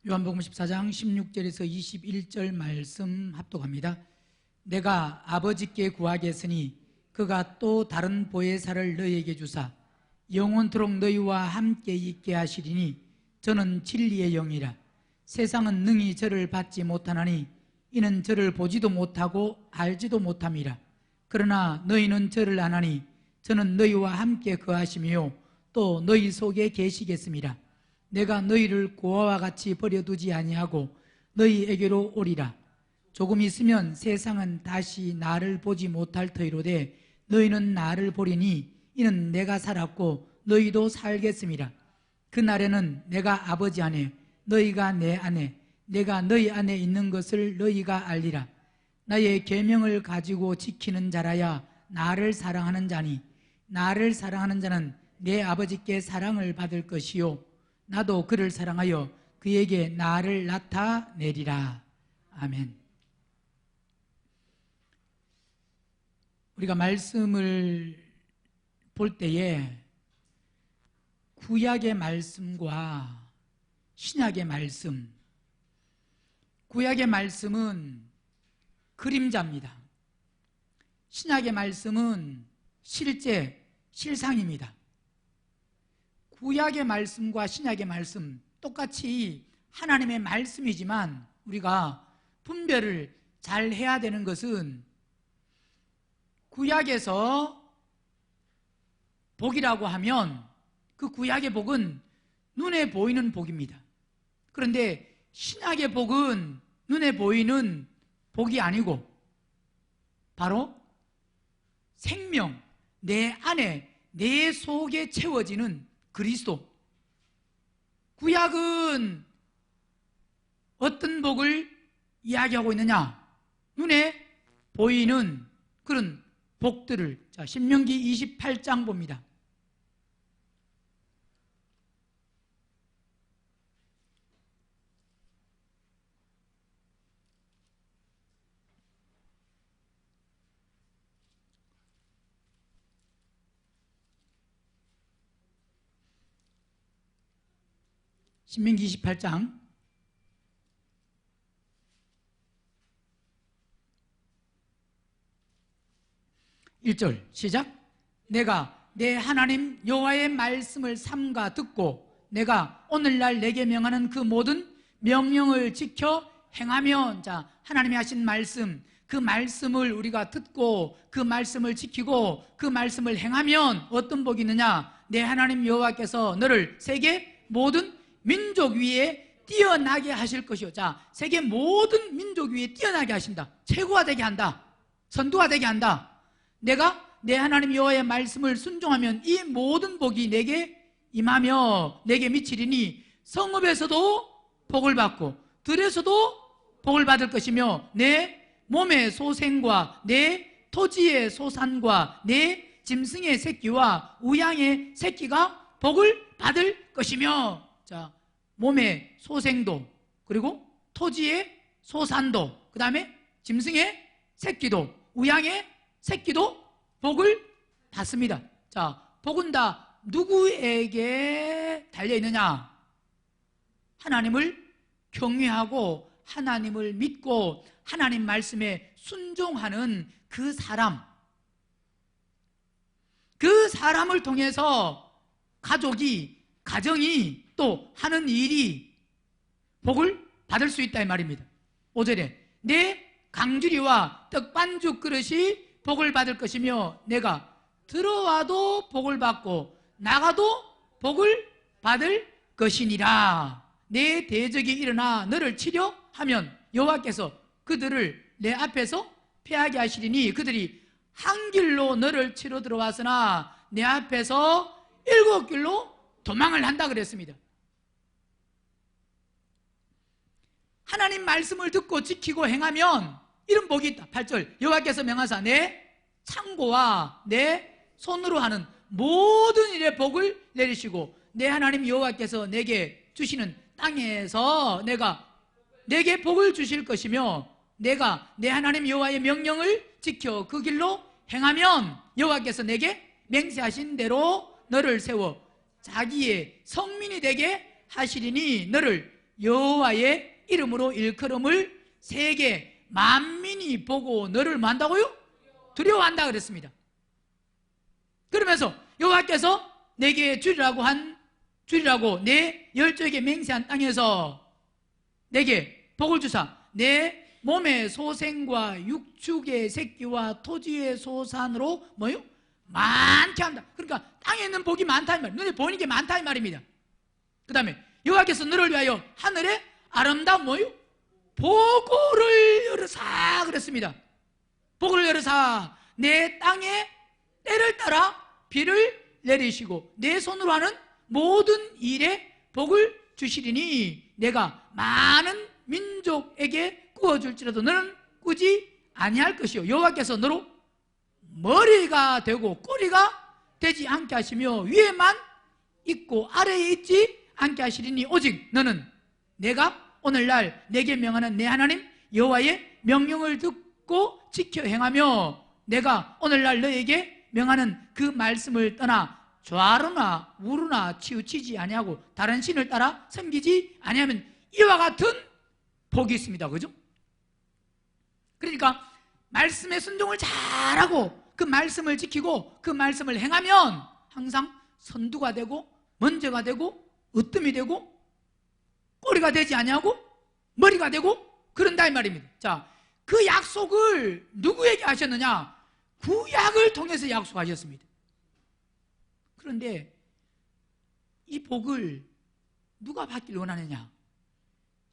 요한복음 14장 16절에서 21절 말씀 합독합니다. 내가 아버지께 구하겠으니 그가 또 다른 보혜사를 너희에게 주사 영원토록 너희와 함께 있게 하시리니 저는 진리의 영이라. 세상은 능히 저를 받지 못하나니 이는 저를 보지도 못하고 알지도 못함이라. 그러나 너희는 저를 아나니 저는 너희와 함께 거하시며 또 너희 속에 계시겠습니다. 내가 너희를 고아와 같이 버려두지 아니하고 너희에게로 오리라. 조금 있으면 세상은 다시 나를 보지 못할 터이로되 너희는 나를 보리니 이는 내가 살았고 너희도 살겠습니다. 그날에는 내가 아버지 안에 너희가 내 안에 내가 너희 안에 있는 것을 너희가 알리라. 나의 계명을 가지고 지키는 자라야 나를 사랑하는 자니 나를 사랑하는 자는 내 아버지께 사랑을 받을 것이요 나도 그를 사랑하여 그에게 나를 나타내리라. 아멘. 우리가 말씀을 볼 때에 구약의 말씀과 신약의 말씀, 구약의 말씀은 그림자입니다. 신약의 말씀은 실제, 실상입니다. 구약의 말씀과 신약의 말씀 똑같이 하나님의 말씀이지만 우리가 분별을 잘 해야 되는 것은 구약에서 복이라고 하면 그 구약의 복은 눈에 보이는 복입니다. 그런데 신약의 복은 눈에 보이는 복이 아니고 바로 생명, 내 안에, 내 속에 채워지는 그리스도. 구약은 어떤 복을 이야기하고 있느냐? 눈에 보이는 그런 복들을. 자, 신명기 28장 봅니다. 신명기 28장 1절 시작. 내가 내 하나님 여호와의 말씀을 삼가 듣고 내가 오늘날 내게 명하는 그 모든 명령을 지켜 행하면, 자, 하나님이 하신 말씀, 그 말씀을 우리가 듣고 그 말씀을 지키고 그 말씀을 행하면 어떤 복이 있느냐? 내 하나님 여호와께서 너를 세계 모든 민족 위에 뛰어나게 하실 것이요. 자, 세계 모든 민족 위에 뛰어나게 하신다. 최고가 되게 한다. 선두가 되게 한다. 내가 내 하나님 여호와의 말씀을 순종하면 이 모든 복이 내게 임하며 내게 미치리니 성읍에서도 복을 받고 들에서도 복을 받을 것이며 내 몸의 소생과 내 토지의 소산과 내 짐승의 새끼와 우양의 새끼가 복을 받을 것이며, 자, 몸의 소생도 그리고 토지의 소산도 그 다음에 짐승의 새끼도 우양의 새끼도 복을 받습니다. 자, 복은 다 누구에게 달려있느냐? 하나님을 경외하고 하나님을 믿고 하나님 말씀에 순종하는 그 사람, 그 사람을 통해서 가족이, 가정이 또 하는 일이 복을 받을 수 있다 이 말입니다. 5절에 내 강주리와 떡반죽 그릇이 복을 받을 것이며 내가 들어와도 복을 받고 나가도 복을 받을 것이니라. 내 대적이 일어나 너를 치려 하면 여호와께서 그들을 내 앞에서 패하게 하시리니 그들이 한 길로 너를 치러 들어왔으나 내 앞에서 7길로 도망을 한다 그랬습니다. 하나님 말씀을 듣고 지키고 행하면 이런 복이 있다. 8절 여호와께서 명하사 내 창고와 내 손으로 하는 모든 일에 복을 내리시고 내 하나님 여호와께서 내게 주시는 땅에서 내게 복을 주실 것이며 내가 내 하나님 여호와의 명령을 지켜 그 길로 행하면 여호와께서 내게 맹세하신 대로 너를 세워 자기의 성민이 되게 하시리니 너를 여호와의 이름으로 일컬음을 세계 만민이 보고 너를 뭐 한다고요? 두려워한다 그랬습니다. 그러면서 여호와께서 내게 주리라고 내 열조에게 맹세한 땅에서 내게 복을 주사 내 몸의 소생과 육축의 새끼와 토지의 소산으로 뭐요? 많게 한다. 그러니까 땅에 있는 복이 많다 이 말, 눈에 보이는 게 많다 이 말입니다. 그 다음에 여호와께서 너를 위하여 하늘에 아름다운 뭐요? 보고를 열으사 그랬습니다. 복을 열으사 내 땅에 때를 따라 비를 내리시고 내 손으로 하는 모든 일에 복을 주시리니 내가 많은 민족에게 꾸어줄지라도 너는 꾸지 아니할 것이요 여호와께서 너로 머리가 되고 꼬리가 되지 않게 하시며 위에만 있고 아래에 있지 않게 하시리니 오직 너는 내가 오늘날 내게 명하는 내 하나님 여호와의 명령을 듣고 지켜 행하며 내가 오늘날 너에게 명하는 그 말씀을 떠나 좌로나 우로나 치우치지 아니하고 다른 신을 따라 섬기지 아니하면 이와 같은 복이 있습니다. 그죠? 그러니까 말씀에 순종을 잘하고 그 말씀을 지키고 그 말씀을 행하면 항상 선두가 되고 먼저가 되고 으뜸이 되고 꼬리가 되지 아니하고 머리가 되고 그런다 이 말입니다. 자, 그 약속을 누구에게 하셨느냐? 구약을 통해서 약속하셨습니다. 그런데 이 복을 누가 받기를 원하느냐?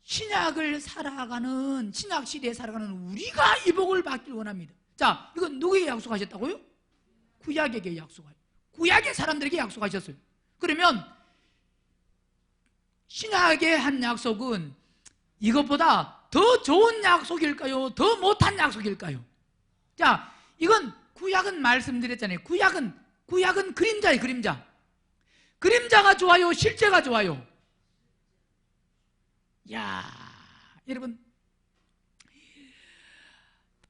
신약을 살아가는, 신약 시대에 살아가는 우리가 이 복을 받기를 원합니다. 자, 이건 누구에게 약속하셨다고요? 구약에게 약속하셨어요. 구약의 사람들에게 약속하셨어요. 그러면 신약의 한 약속은 이것보다 더 좋은 약속일까요? 더 못한 약속일까요? 자, 이건 구약은 말씀드렸잖아요. 구약은 그림자예요. 그림자. 그림자가 좋아요? 실제가 좋아요? 야, 여러분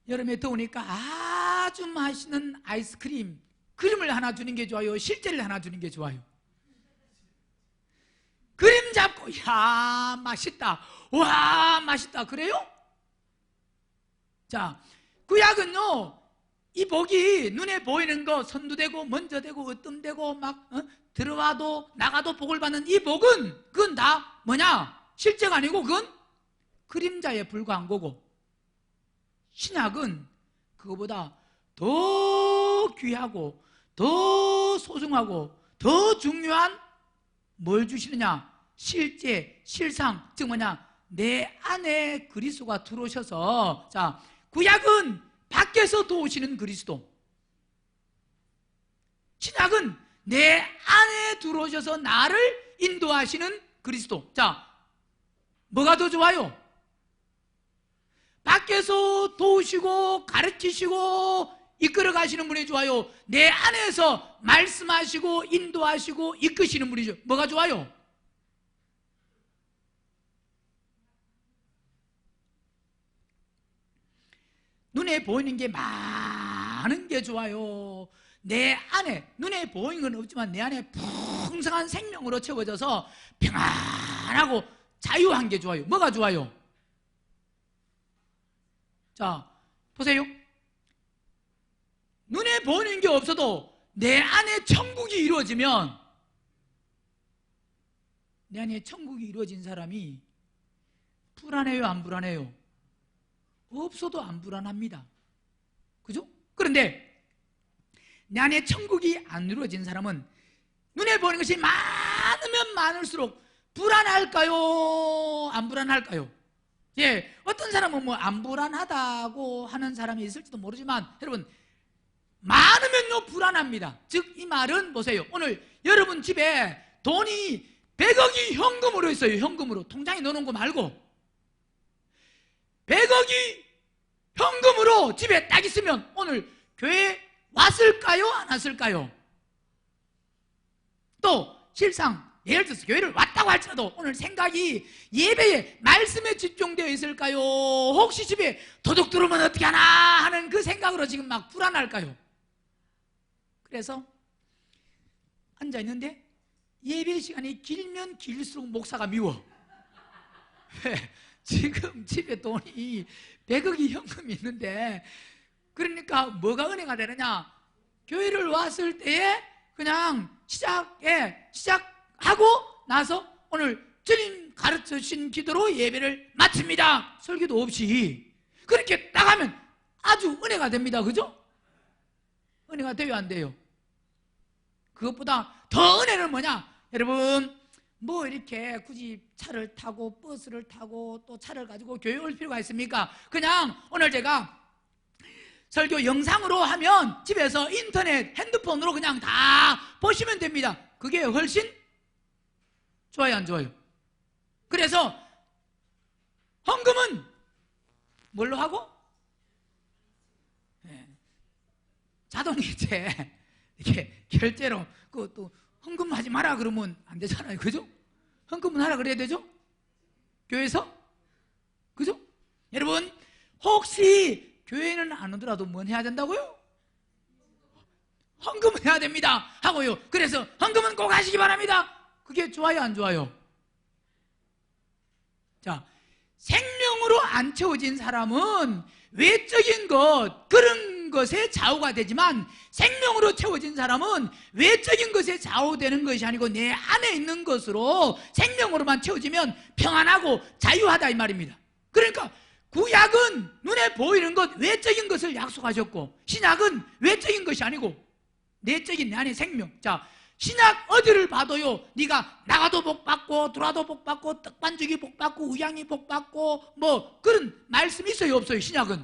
여름에 더우니까 아주 맛있는 아이스크림 그림을 하나 주는 게 좋아요? 실제를 하나 주는 게 좋아요? 그림 잡고 야 맛있다, 와 맛있다 그래요? 자, 구약은요 이 복이 눈에 보이는 거 선두되고 먼저되고 으뜸되고 막 들어와도 나가도 복을 받는 이 복은 그건 다 뭐냐? 실제가 아니고 그건 그림자에 불과한 거고, 신약은 그거보다 더 귀하고 더 소중하고 더 중요한 뭘 주시느냐? 실제, 실상, 즉 뭐냐? 내 안에 그리스도가 들어오셔서, 자, 구약은 밖에서 도우시는 그리스도, 신약은 내 안에 들어오셔서 나를 인도하시는 그리스도. 자, 뭐가 더 좋아요? 밖에서 도우시고 가르치시고 이끌어 가시는 분이 좋아요? 내 안에서 말씀하시고 인도하시고 이끄시는 분이 좋아요? 뭐가 좋아요? 눈에 보이는 게 많은 게 좋아요? 내 안에 눈에 보이는 건 없지만 내 안에 풍성한 생명으로 채워져서 평안하고 자유한 게 좋아요? 뭐가 좋아요? 자, 보세요. 눈에 보이는 게 없어도 내 안에 천국이 이루어지면, 내 안에 천국이 이루어진 사람이 불안해요? 안 불안해요? 없어도 안 불안합니다. 그죠? 그런데 내 안에 천국이 안 이루어진 사람은 눈에 보이는 것이 많으면 많을수록 불안할까요? 안 불안할까요? 예, 어떤 사람은 뭐 안 불안하다고 하는 사람이 있을지도 모르지만 여러분, 많으면요 불안합니다. 즉 이 말은 보세요. 오늘 여러분 집에 돈이 100억이 현금으로 있어요. 현금으로. 통장에 넣어놓은 거 말고 100억이 현금으로 집에 딱 있으면 오늘 교회 왔을까요? 안 왔을까요? 또 실상 예를 들어서 교회를 왔다고 할지라도 오늘 생각이 예배에 말씀에 집중되어 있을까요? 혹시 집에 도둑 들어오면 어떻게 하나 하는 그 생각으로 지금 막 불안할까요? 그래서 앉아있는데 예배 시간이 길면 길수록 목사가 미워. 지금 집에 돈이 100억이 현금이 있는데, 그러니까 뭐가 은혜가 되느냐? 교회를 왔을 때에 그냥 시작하고 나서 오늘 주님 가르쳐 주신 기도로 예배를 마칩니다. 설교도 없이. 그렇게 딱 하면 아주 은혜가 됩니다. 그죠? 은혜가 돼요, 안 돼요? 그것보다 더 은혜는 뭐냐? 여러분, 뭐 이렇게 굳이 차를 타고 버스를 타고 또 차를 가지고 교회 올 필요가 있습니까? 그냥 오늘 제가 설교 영상으로 하면 집에서 인터넷, 핸드폰으로 그냥 다 보시면 됩니다. 그게 훨씬 좋아요, 안 좋아요? 그래서 헌금은 뭘로 하고? 자동이체 이렇게 결제로, 또 헌금하지 마라 그러면 안 되잖아요. 그죠? 헌금은 하라 그래야 되죠? 교회에서? 그죠? 여러분, 혹시 교회는 안 오더라도 뭘 해야 된다고요? 헌금을 해야 됩니다 하고요. 그래서 헌금은 꼭 하시기 바랍니다. 그게 좋아요, 안 좋아요? 자, 생명으로 안 채워진 사람은 외적인 것, 그런 것에 좌우가 되지만, 생명으로 채워진 사람은 외적인 것에 좌우되는 것이 아니고 내 안에 있는 것으로, 생명으로만 채워지면 평안하고 자유하다 이 말입니다. 그러니까 구약은 눈에 보이는 것, 외적인 것을 약속하셨고, 신약은 외적인 것이 아니고 내적인 내 안의 생명. 자, 신약 어디를 봐도요, 네가 나가도 복받고 들어와도 복받고 떡반죽이 복받고 우양이 복받고 뭐 그런 말씀이 있어요, 없어요? 신약은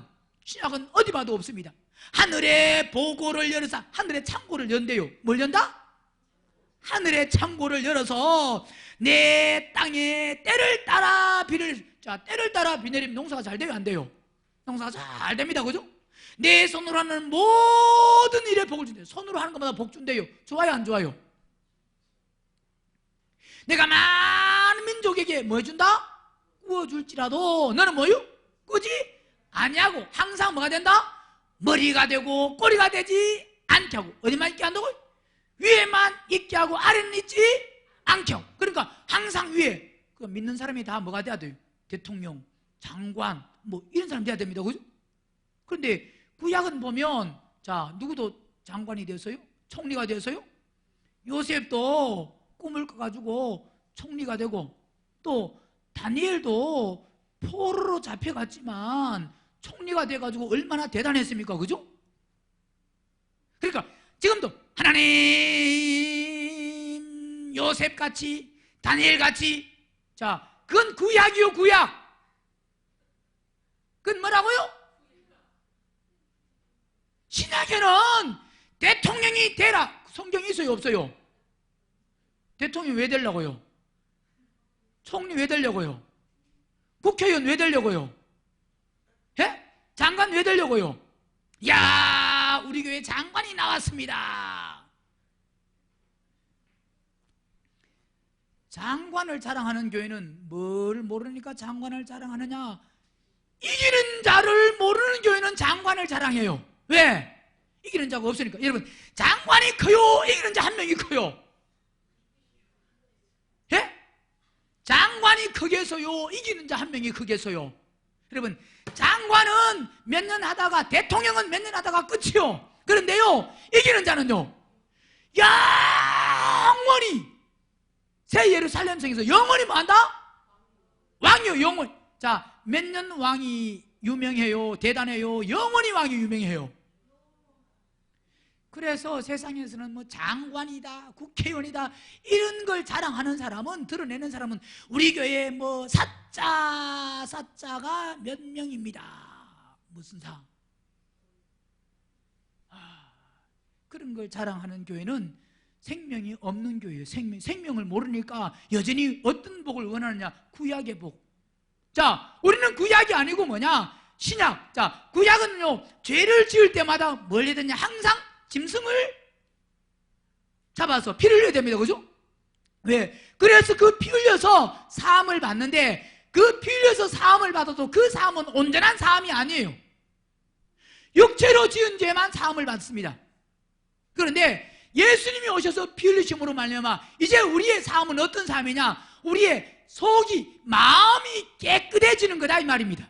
어디 봐도 없습니다. 하늘의 보고를 열어서, 하늘의 창고를 연대요. 뭘 연다? 하늘의 창고를 열어서 내 땅에 때를 따라 비를, 자, 때를 따라 비 내리면 농사가 잘 돼요, 안 돼요? 농사가 잘 됩니다. 그죠? 내 손으로 하는 모든 일에 복을 준대요. 손으로 하는 것마다 복 준대요. 좋아요, 안 좋아요? 내가 많은 민족에게 뭐 해준다? 구워줄지라도 너는 뭐요? 꾸지 아니하고 항상 뭐가 된다? 머리가 되고 꼬리가 되지 않게 하고. 어디만 있게 한다고? 위에만 있게 하고 아래는 있지 않게 하고. 그러니까 항상 위에, 그 믿는 사람이 다 뭐가 돼야 돼요? 대통령, 장관, 뭐 이런 사람 돼야 됩니다. 그죠? 그런데 구약은 보면, 자, 누구도 장관이 되었어요? 총리가 되었어요? 요셉도 꿈을 꿔가지고 총리가 되고, 또 다니엘도 포로로 잡혀갔지만 총리가 돼가지고 얼마나 대단했습니까? 그죠? 그러니까 지금도 하나님 요셉같이 다니엘같이, 자, 그건 구약이요, 구약. 그건 뭐라고요? 신약에는 대통령이 되라, 성경이 있어요, 없어요? 대통령이 왜 되려고요? 총리 왜 되려고요? 국회의원 왜 되려고요? 예? 장관 왜 되려고요? 야, 우리 교회 장관이 나왔습니다. 장관을 자랑하는 교회는 뭘 모르니까 장관을 자랑하느냐? 이기는 자를 모르는 교회는 장관을 자랑해요. 왜? 이기는 자가 없으니까. 여러분, 장관이 커요? 이기는 자 한 명이 커요? 예? 장관이 크겠어요? 이기는 자 한 명이 크겠어요? 여러분, 장관은 몇 년 하다가, 대통령은 몇 년 하다가 끝이요. 그런데요, 이기는 자는요, 영원히 새 예루살렘성에서 영원히 뭐 한다? 왕이요, 영원히. 자, 몇 년 왕이 유명해요? 대단해요? 영원히 왕이 유명해요. 그래서 세상에서는 뭐 장관이다, 국회의원이다, 이런 걸 자랑하는 사람은, 드러내는 사람은 우리 교회 뭐 사자가 몇 명입니다. 무슨 사? 그런 걸 자랑하는 교회는 생명이 없는 교회예요. 생명을 모르니까 여전히 어떤 복을 원하느냐? 구약의 복. 자, 우리는 구약이 아니고 뭐냐? 신약. 자, 구약은요, 죄를 지을 때마다 뭘 해야 되냐? 항상 짐승을 잡아서 피를 흘려야 됩니다. 그죠? 왜? 그래서 그 피 흘려서 사함을 받는데, 그 피 흘려서 사함을 받아도 그 사함은 온전한 사함이 아니에요. 육체로 지은 죄만 사함을 받습니다. 그런데 예수님이 오셔서 피 흘리심으로 말미암아 이제 우리의 사함은 어떤 사함이냐? 우리의 속이, 마음이 피우시는 거다 이 말입니다.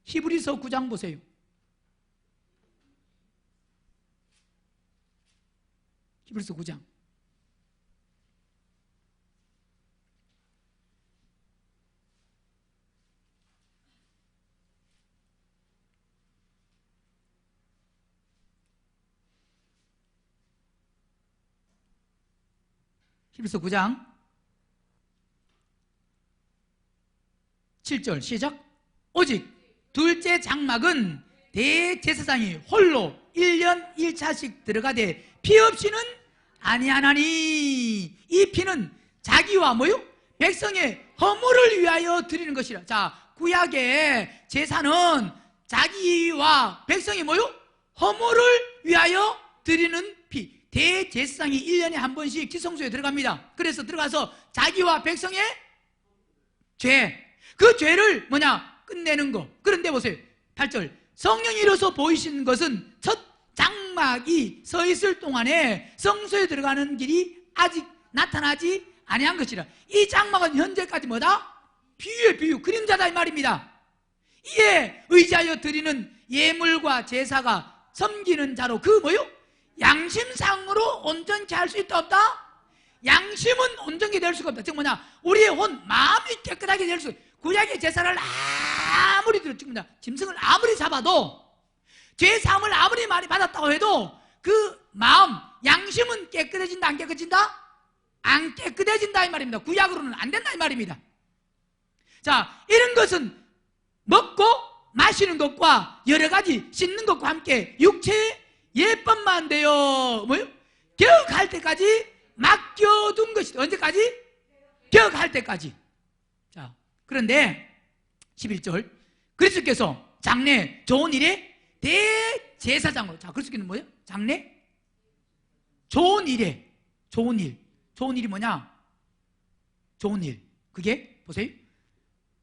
히브리서 9장 보세요. 히브리서 9장. 히브리서 9장 7절 시작. 오직 둘째 장막은 대제사장이 홀로 1년 1차씩 들어가되 피 없이는 아니하나니 이 피는 자기와 뭐요? 백성의 허물을 위하여 드리는 것이라. 자, 구약의 제사는 자기와 백성이 뭐요? 허물을 위하여 드리는 피. 대제사장이 1년에 한 번씩 지성소에 들어갑니다. 그래서 들어가서 자기와 백성의 죄, 그 죄를 뭐냐? 끝내는 거. 그런데 보세요. 8절. 성령이 이로써 보이신 것은 첫 장막이 서 있을 동안에 성소에 들어가는 길이 아직 나타나지 아니한 것이라. 이 장막은 현재까지 뭐다? 비유의 비유, 그림자다 이 말입니다. 이에 의지하여 드리는 예물과 제사가 섬기는 자로 그 뭐요? 양심상으로 온전케 할 수 있다 없다? 양심은 온전케 될 수가 없다. 즉 뭐냐? 우리의 혼, 마음이 깨끗하게 될 수. 구약의 제사를 아무리 들어, 즉 뭐냐? 짐승을 아무리 잡아도, 죄사함을 아무리 많이 받았다고 해도 그 마음, 양심은 깨끗해진다 안 깨끗해진다? 안 깨끗해진다 이 말입니다. 구약으로는 안 된다 이 말입니다. 자, 이런 것은 먹고 마시는 것과 여러 가지 씻는 것과 함께 육체의 예법만 돼요. 뭐요? 개혁할 때까지 맡겨둔 것이다. 언제까지? 개혁할 때까지. 자, 그런데 11절 그리스도께서 장래 좋은 일에 대제사장으로. 자, 그리스도께서는 뭐예요? 장래 좋은 일에. 좋은 일. 좋은 일이 뭐냐? 좋은 일. 그게 보세요.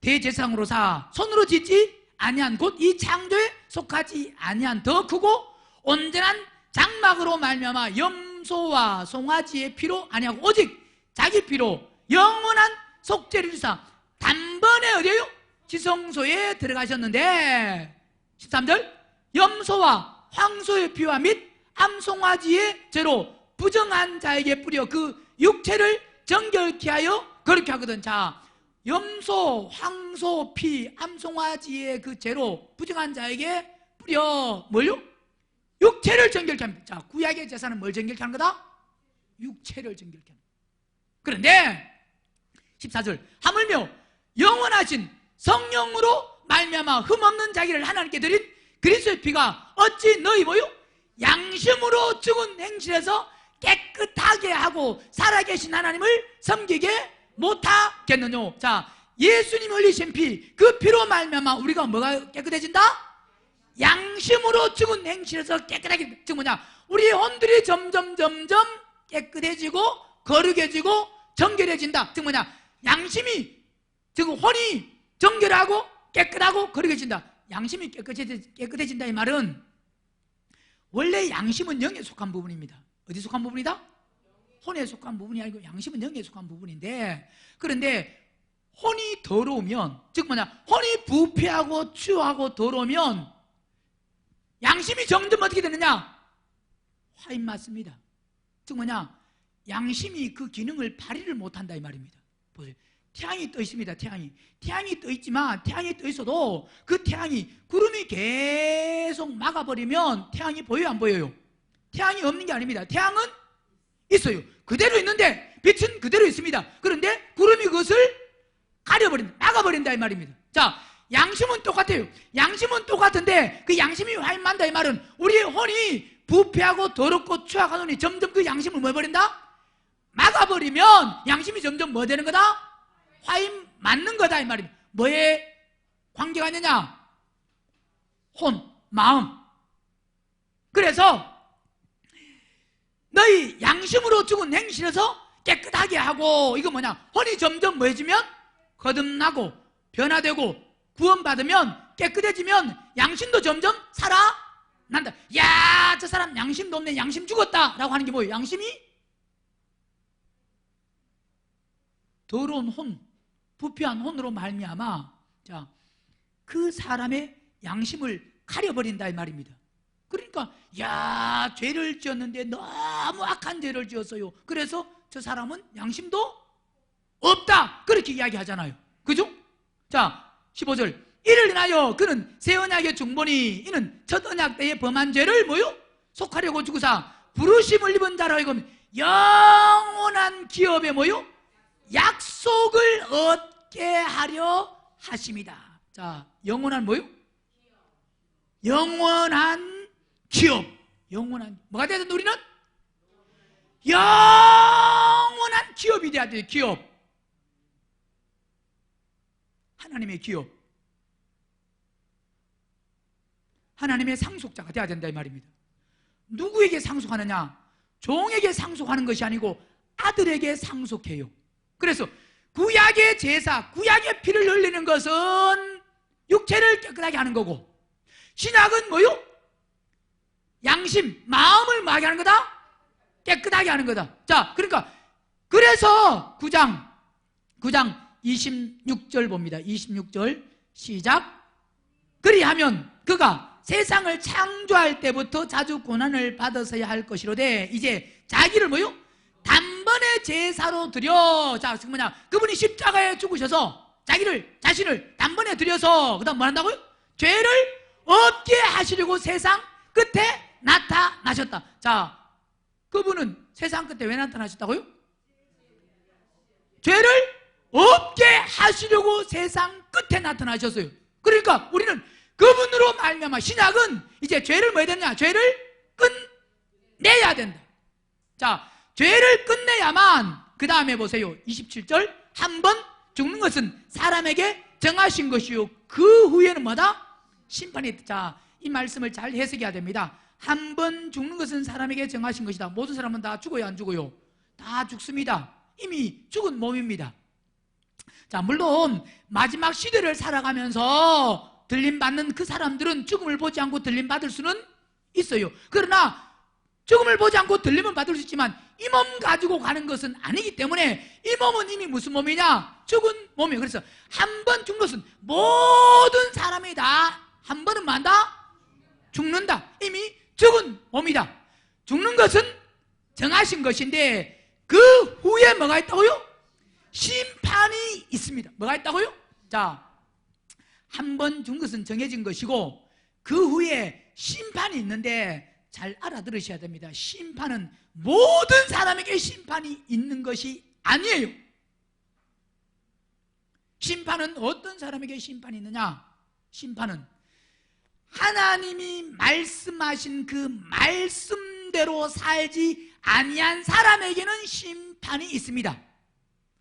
대제사장으로 사 손으로 짓지 아니한 곧 이 창조에 속하지 아니한 더 크고 온전한 장막으로 말미암아 염소와 송아지의 피로 아니하고 오직 자기 피로 영원한 속죄를 주사 단번에 어디에요? 지성소에 들어가셨는데 13절 염소와 황소의 피와 및 암송아지의 죄로 부정한 자에게 뿌려 그 육체를 정결케 하여 거룩케 하거든. 자, 염소, 황소 피, 암송아지의 그 죄로 부정한 자에게 뿌려 뭘요? 육체를 정결케 합니다. 자, 구약의 제사는 뭘 정결케 하는 거다? 육체를 정결케 합니다. 그런데 14절 하물며 영원하신 성령으로 말미암아 흠없는 자기를 하나님께 드린 그리스도의 피가 어찌 너희 뭐요? 양심으로 죽은 행실에서 깨끗하게 하고 살아계신 하나님을 섬기게 못하겠느냐. 자, 예수님 흘리신 피, 그 피로 말미암아 우리가 뭐가 깨끗해진다? 양심으로 죽은 행실에서 깨끗하게. 즉 뭐냐? 우리의 혼들이 점점 깨끗해지고 거룩해지고 정결해진다. 즉 뭐냐? 양심이, 즉 혼이 정결하고 깨끗하고 거룩해진다. 양심이 깨끗해진다 이 말은 원래 양심은 영에 속한 부분입니다. 어디 속한 부분이다? 혼에 속한 부분이 아니고 양심은 영에 속한 부분인데, 그런데 혼이 더러우면, 즉 뭐냐? 혼이 부패하고 추하고 더러우면 양심이 점점 어떻게 되느냐? 화인 맞습니다. 즉 뭐냐? 양심이 그 기능을 발휘를 못한다 이 말입니다. 보세요. 태양이 떠 있습니다. 태양이 떠 있지만 태양이 떠 있어도 그 태양이 구름이 계속 막아버리면 태양이 보여요 안 보여요? 태양이 없는 게 아닙니다. 태양은 있어요. 그대로 있는데 빛은 그대로 있습니다. 그런데 구름이 그것을 가려버린다, 막아버린다 이 말입니다. 자, 양심은 똑같아요. 양심은 똑같은데 그 양심이 화인만다 이 말은 우리의 혼이 부패하고 더럽고 추악하노니 점점 그 양심을 뭐 해버린다? 막아버리면 양심이 점점 뭐 되는 거다? 화인 맞는 거다 이 말입니다. 뭐에 관계가 있느냐? 혼, 마음. 그래서 너희 양심으로 죽은 행실에서 깨끗하게 하고, 이거 뭐냐? 혼이 점점 뭐해지면 거듭나고 변화되고 구원받으면 깨끗해지면 양심도 점점 살아난다. 야, 저 사람 양심도 없네, 양심 죽었다 라고 하는 게 뭐예요? 양심이 더러운 혼, 부패한 혼으로 말미암아 자, 그 사람의 양심을 가려버린다 이 말입니다. 그러니까 야, 죄를 지었는데 너무 악한 죄를 지었어요. 그래서 저 사람은 양심도 없다, 그렇게 이야기하잖아요. 그죠? 자, 15절. 이를 인하여 그는 새 언약의 중보니 이는 첫 언약 때의 범한 죄를 뭐요? 속하려고 주구사 부르심을 입은 자라 하여금 영원한 기업에 뭐요? 약속을 얻게 하려 하십니다. 자, 영원한 뭐요? 영원한 기업. 영원한, 뭐가 돼야 된다 우리는? 영원한 기업이 돼야 돼요. 기업. 하나님의 기업. 하나님의 상속자가 돼야 된다 이 말입니다. 누구에게 상속하느냐? 종에게 상속하는 것이 아니고 아들에게 상속해요. 그래서 구약의 제사, 구약의 피를 흘리는 것은 육체를 깨끗하게 하는 거고, 신약은 뭐요? 양심, 마음을 뭐하게 하는 거다? 깨끗하게 하는 거다. 자, 그러니까 그래서 9장 26절 봅니다. 26절 시작. 그리하면 그가 세상을 창조할 때부터 자주 고난을 받았어야 할 것이로되 이제 자기를 뭐요? 단번에 제사로 드려. 자, 뭐냐? 그분이 십자가에 죽으셔서 자신을 단번에 드려서 그 다음 뭐 한다고요? 죄를 없게 하시려고 세상 끝에 나타나셨다. 자, 그분은 세상 끝에 왜 나타나셨다고요? 죄를 없게 하시려고 세상 끝에 나타나셨어요. 그러니까 우리는 그분으로 말미암아 신약은 이제 죄를 뭐 해야 되느냐? 죄를 끝내야 된다. 자, 죄를 끝내야만 그 다음에 보세요. 27절. 한 번 죽는 것은 사람에게 정하신 것이요 그 후에는 뭐다? 심판이 있다. 자, 이 말씀을 잘 해석해야 됩니다. 한 번 죽는 것은 사람에게 정하신 것이다. 모든 사람은 다 죽어요, 안 죽어요? 다 죽습니다. 이미 죽은 몸입니다. 자, 물론 마지막 시대를 살아가면서 들림받는 그 사람들은 죽음을 보지 않고 들림받을 수는 있어요. 그러나 죽음을 보지 않고 들림은 받을 수 있지만 이 몸 가지고 가는 것은 아니기 때문에 이 몸은 이미 무슨 몸이냐? 죽은 몸이에요. 그래서 한 번 죽는 것은 모든 사람이 다 한 번은 만다? 죽는다. 이미 죽은 몸이다. 죽는 것은 정하신 것인데 그 후에 뭐가 있다고요? 심판이 있습니다. 뭐가 있다고요? 자, 한 번 죽은 것은 정해진 것이고 그 후에 심판이 있는데 잘 알아들으셔야 됩니다. 심판은 모든 사람에게 심판이 있는 것이 아니에요. 심판은 어떤 사람에게 심판이 있느냐? 심판은 하나님이 말씀하신 그 말씀대로 살지 아니한 사람에게는 심판이 있습니다.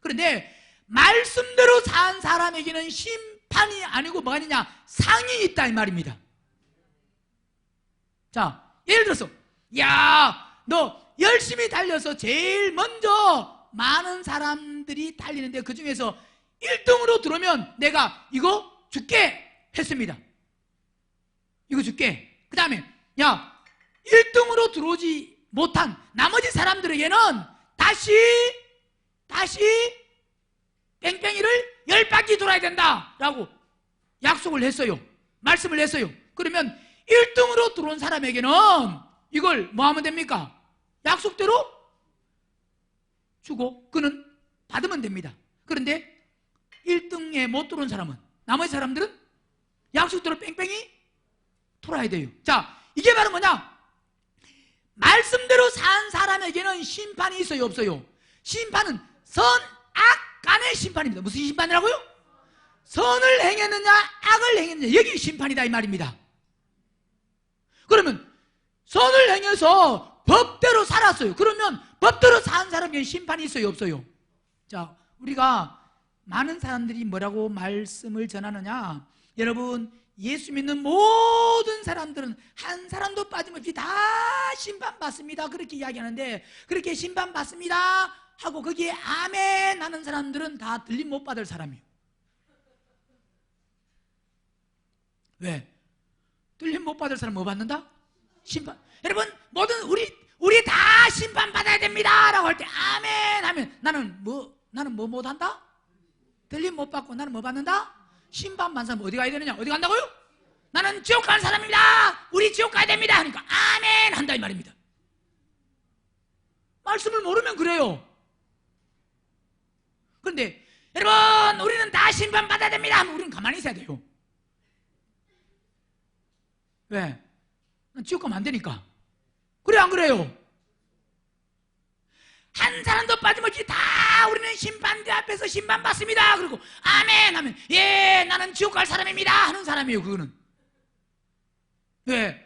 그런데 말씀대로 산 사람에게는 심판이 아니고 뭐가 있느냐? 상이 있다 이 말입니다. 자, 예를 들어서 야, 너 열심히 달려서 제일 먼저 많은 사람들이 달리는데 그 중에서 1등으로 들어오면 내가 이거 줄게 했습니다. 이거 줄게. 그 다음에 야, 1등으로 들어오지 못한 나머지 사람들에게는 다시 뺑뺑이를 10바퀴 돌아야 된다 라고 약속을 했어요. 말씀을 했어요. 그러면 1등으로 들어온 사람에게는 이걸 뭐 하면 됩니까? 약속대로 주고 그는 받으면 됩니다. 그런데 1등에 못 들어온 사람은, 나머지 사람들은 약속대로 뺑뺑이 돌아야 돼요. 자, 이게 바로 뭐냐? 말씀대로 산 사람에게는 심판이 있어요, 없어요? 심판은 선, 악 간의 심판입니다. 무슨 심판이라고요? 선을 행했느냐 악을 행했느냐, 여기 심판이다 이 말입니다. 그러면 선을 행해서 법대로 살았어요. 그러면 법대로 산 사람에게 심판이 있어요, 없어요? 자, 우리가 많은 사람들이 뭐라고 말씀을 전하느냐? 여러분, 예수 믿는 모든 사람들은 한 사람도 빠짐없이 다 심판받습니다, 그렇게 이야기하는데, 그렇게 심판받습니다 하고 거기에 아멘 하는 사람들은 다 들림 못 받을 사람이에요. 왜? 들림 못 받을 사람 뭐 받는다? 심판. 여러분, 모든 우리 다 심판 받아야 됩니다 라고 할 때 아멘 하면 나는 뭐 못한다? 들림 못 받고 나는 뭐 받는다? 심판받는 사람 어디 가야 되느냐? 어디 간다고요? 나는 지옥 가는 사람입니다. 우리 지옥 가야 됩니다. 하니까 아멘 한다 이 말입니다. 말씀을 모르면 그래요. 그런데 여러분 우리는 다 심판받아야 됩니다 하면 우리는 가만히 있어야 돼요. 왜? 지옥 가면 안 되니까. 그래 안 그래요? 한 사람도 빠짐없이 다 우리는 심판대 앞에서 심판받습니다. 그리고 아멘 하면 예 나는 지옥 갈 사람입니다 하는 사람이에요. 그거는. 왜?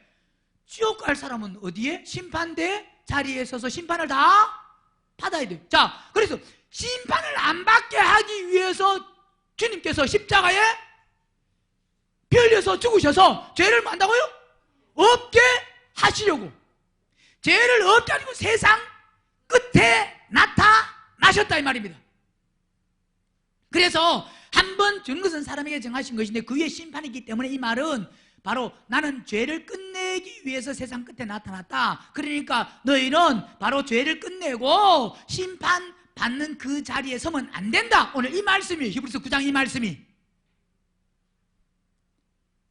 지옥 갈 사람은 어디에? 심판대 자리에 서서 심판을 다 받아야 돼요. 자, 그래서 심판을 안 받게 하기 위해서 주님께서 십자가에 피 흘려서 죽으셔서 죄를 만다고요? 없게 하시려고. 죄를 없게 하시고 세상 끝에 나타나셨다 이 말입니다. 그래서 한 번 주는 것은 사람에게 정하신 것인데 그 위에 심판이기 때문에 이 말은 바로 나는 죄를 끝내기 위해서 세상 끝에 나타났다. 그러니까 너희는 바로 죄를 끝내고 심판받는 그 자리에 서면 안 된다. 오늘 이 말씀이에요. 히브리서 9장 이 말씀이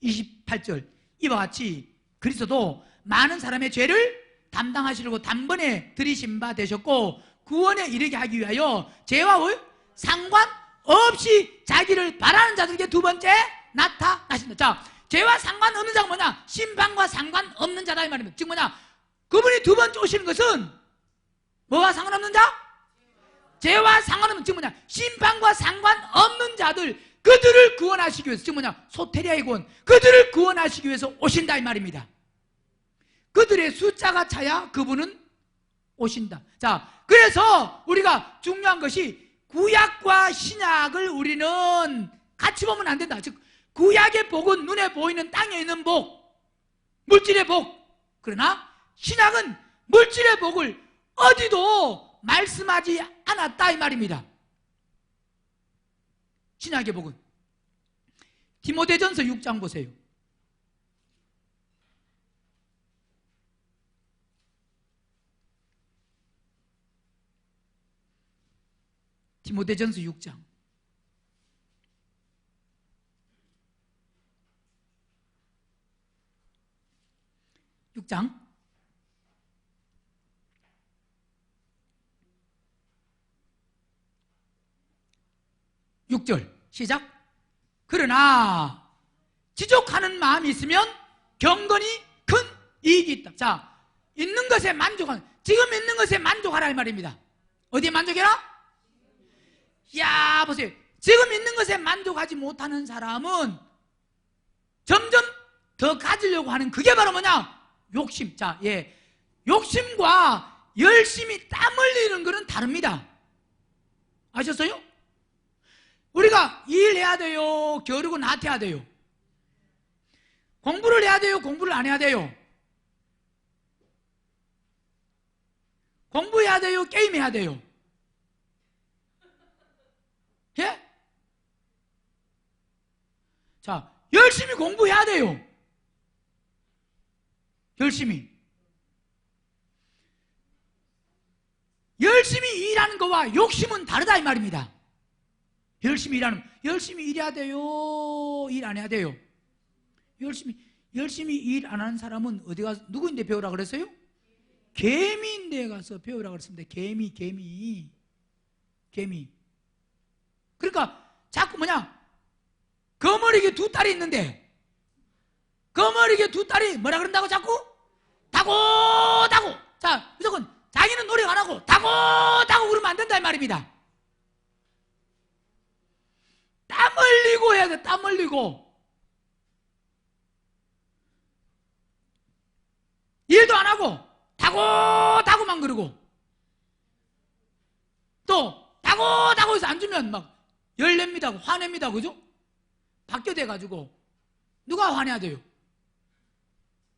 28절 이와 같이 그리스도도 많은 사람의 죄를 담당하시려고 단번에 들이신 바 되셨고 구원에 이르게 하기 위하여 죄와 상관없이 자기를 바라는 자들에게 두 번째 나타나신다. 자, 죄와 상관없는 자가 뭐냐? 심판과 상관없는 자다 이 말입니다. 즉 뭐냐? 그분이 두 번째 오시는 것은 뭐와 상관없는 자? 죄와 상관없는, 즉 뭐냐? 심판과 상관없는 자들, 그들을 구원하시기 위해서, 즉 뭐냐? 소테리아의 구원, 그들을 구원하시기 위해서 오신다 이 말입니다. 그들의 숫자가 차야 그분은 오신다. 자, 그래서 우리가 중요한 것이 구약과 신약을 우리는 같이 보면 안 된다. 즉 구약의 복은 눈에 보이는 땅에 있는 복, 물질의 복. 그러나 신약은 물질의 복을 어디도 말씀하지 않았다 이 말입니다. 신약의 복은 디모데전서 6장 보세요. 디모데전서 6장 6장 6절 시작. 그러나 지족하는 마음이 있으면 경건이 큰 이익이 있다. 자, 있는 것에 만족하는, 지금 있는 것에 만족하라 이 말입니다. 어디에 만족해라? 야, 보세요. 지금 있는 것에 만족하지 못하는 사람은 점점 더 가지려고 하는 그게 바로 뭐냐? 욕심. 자, 예. 욕심과 열심히 땀 흘리는 것은 다릅니다. 아셨어요? 우리가 일해야 돼요? 겨루고 나태해야 돼요? 공부를 해야 돼요? 공부를 안 해야 돼요? 공부해야 돼요? 게임해야 돼요? 예? 자, 열심히 공부해야 돼요. 열심히 일하는 거와 욕심은 다르다 이 말입니다. 열심히 일해야 돼요? 일 안 해야 돼요? 열심히 일 안 하는 사람은 어디 가서 누구인데 배우라 그랬어요? 개미인데 가서 배우라 그랬습니다. 개미. 그러니까 자꾸 뭐냐? 거머리게 두 딸이 있는데 거머리게 두 딸이 뭐라 그런다고 자꾸? 타고. 자, 무조건 자기는 노력 안 하고 타고 그러면 안 된다 이 말입니다. 땀 흘리고 해야 돼. 땀 흘리고 일도 안 하고 타고만 그러고 또 타고 해서 안 주면 막 열냅니다, 화냅니다, 그죠? 바뀌어돼가지고 누가 화내야 돼요?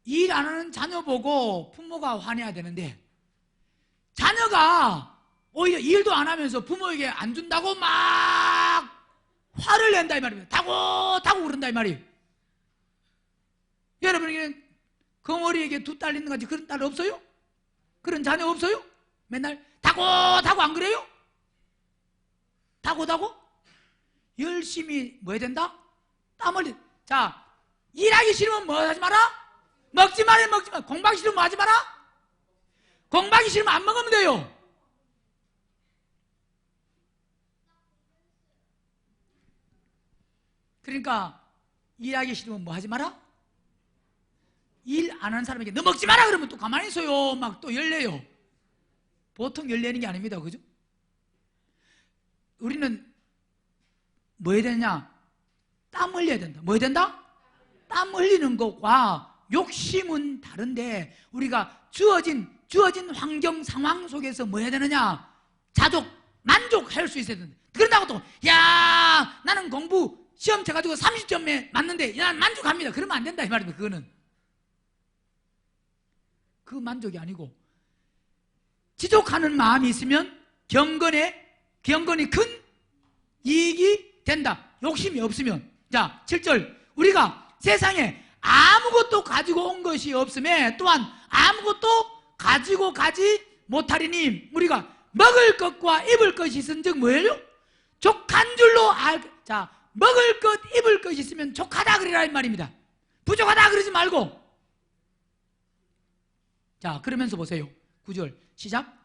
일 안 하는 자녀 보고 부모가 화내야 되는데 자녀가 오히려 일도 안 하면서 부모에게 안 준다고 막 화를 낸다 이 말입니다. 타고 그런다 이 말이에요. 여러분에게는 거머리에게 두 딸 있는 거지 그런 딸 없어요? 그런 자녀 없어요? 맨날 타고 안 그래요? 타고 열심히 뭐 해야 된다? 땀 흘리. 자, 일하기 싫으면 뭐 하지 마라? 먹지 마라, 먹지 마. 공부하기 싫으면 뭐 하지 마라? 공부하기 싫으면 안 먹으면 돼요. 그러니까 일하기 싫으면 뭐 하지 마라? 일 안 하는 사람에게 너 먹지 마라 그러면 또 가만히 있어요. 막 또 열내요. 보통 열내는 게 아닙니다. 그죠? 우리는 뭐 해야 되냐? 땀 흘려야 된다. 뭐 해야 된다? 땀 흘리는 것과 욕심은 다른데 우리가 주어진 환경 상황 속에서 뭐 해야 되느냐? 만족할 수 있어야 된다. 그런다고 또 야 나는 공부 시험 쳐가지고 30점에 맞는데 난 만족합니다. 그러면 안 된다 이 말입니다. 그거는 그 만족이 아니고 지족하는 마음이 있으면 경건이 큰 이익이 된다. 욕심이 없으면. 자, 7절. 우리가 세상에 아무것도 가지고 온 것이 없음에 또한 아무것도 가지고 가지 못하리니 우리가 먹을 것과 입을 것이 있은즉 뭐예요? 족한 줄로 자, 먹을 것, 입을 것이 있으면 족하다 그러라 이 말입니다. 부족하다 그러지 말고. 자, 그러면서 보세요. 9절 시작.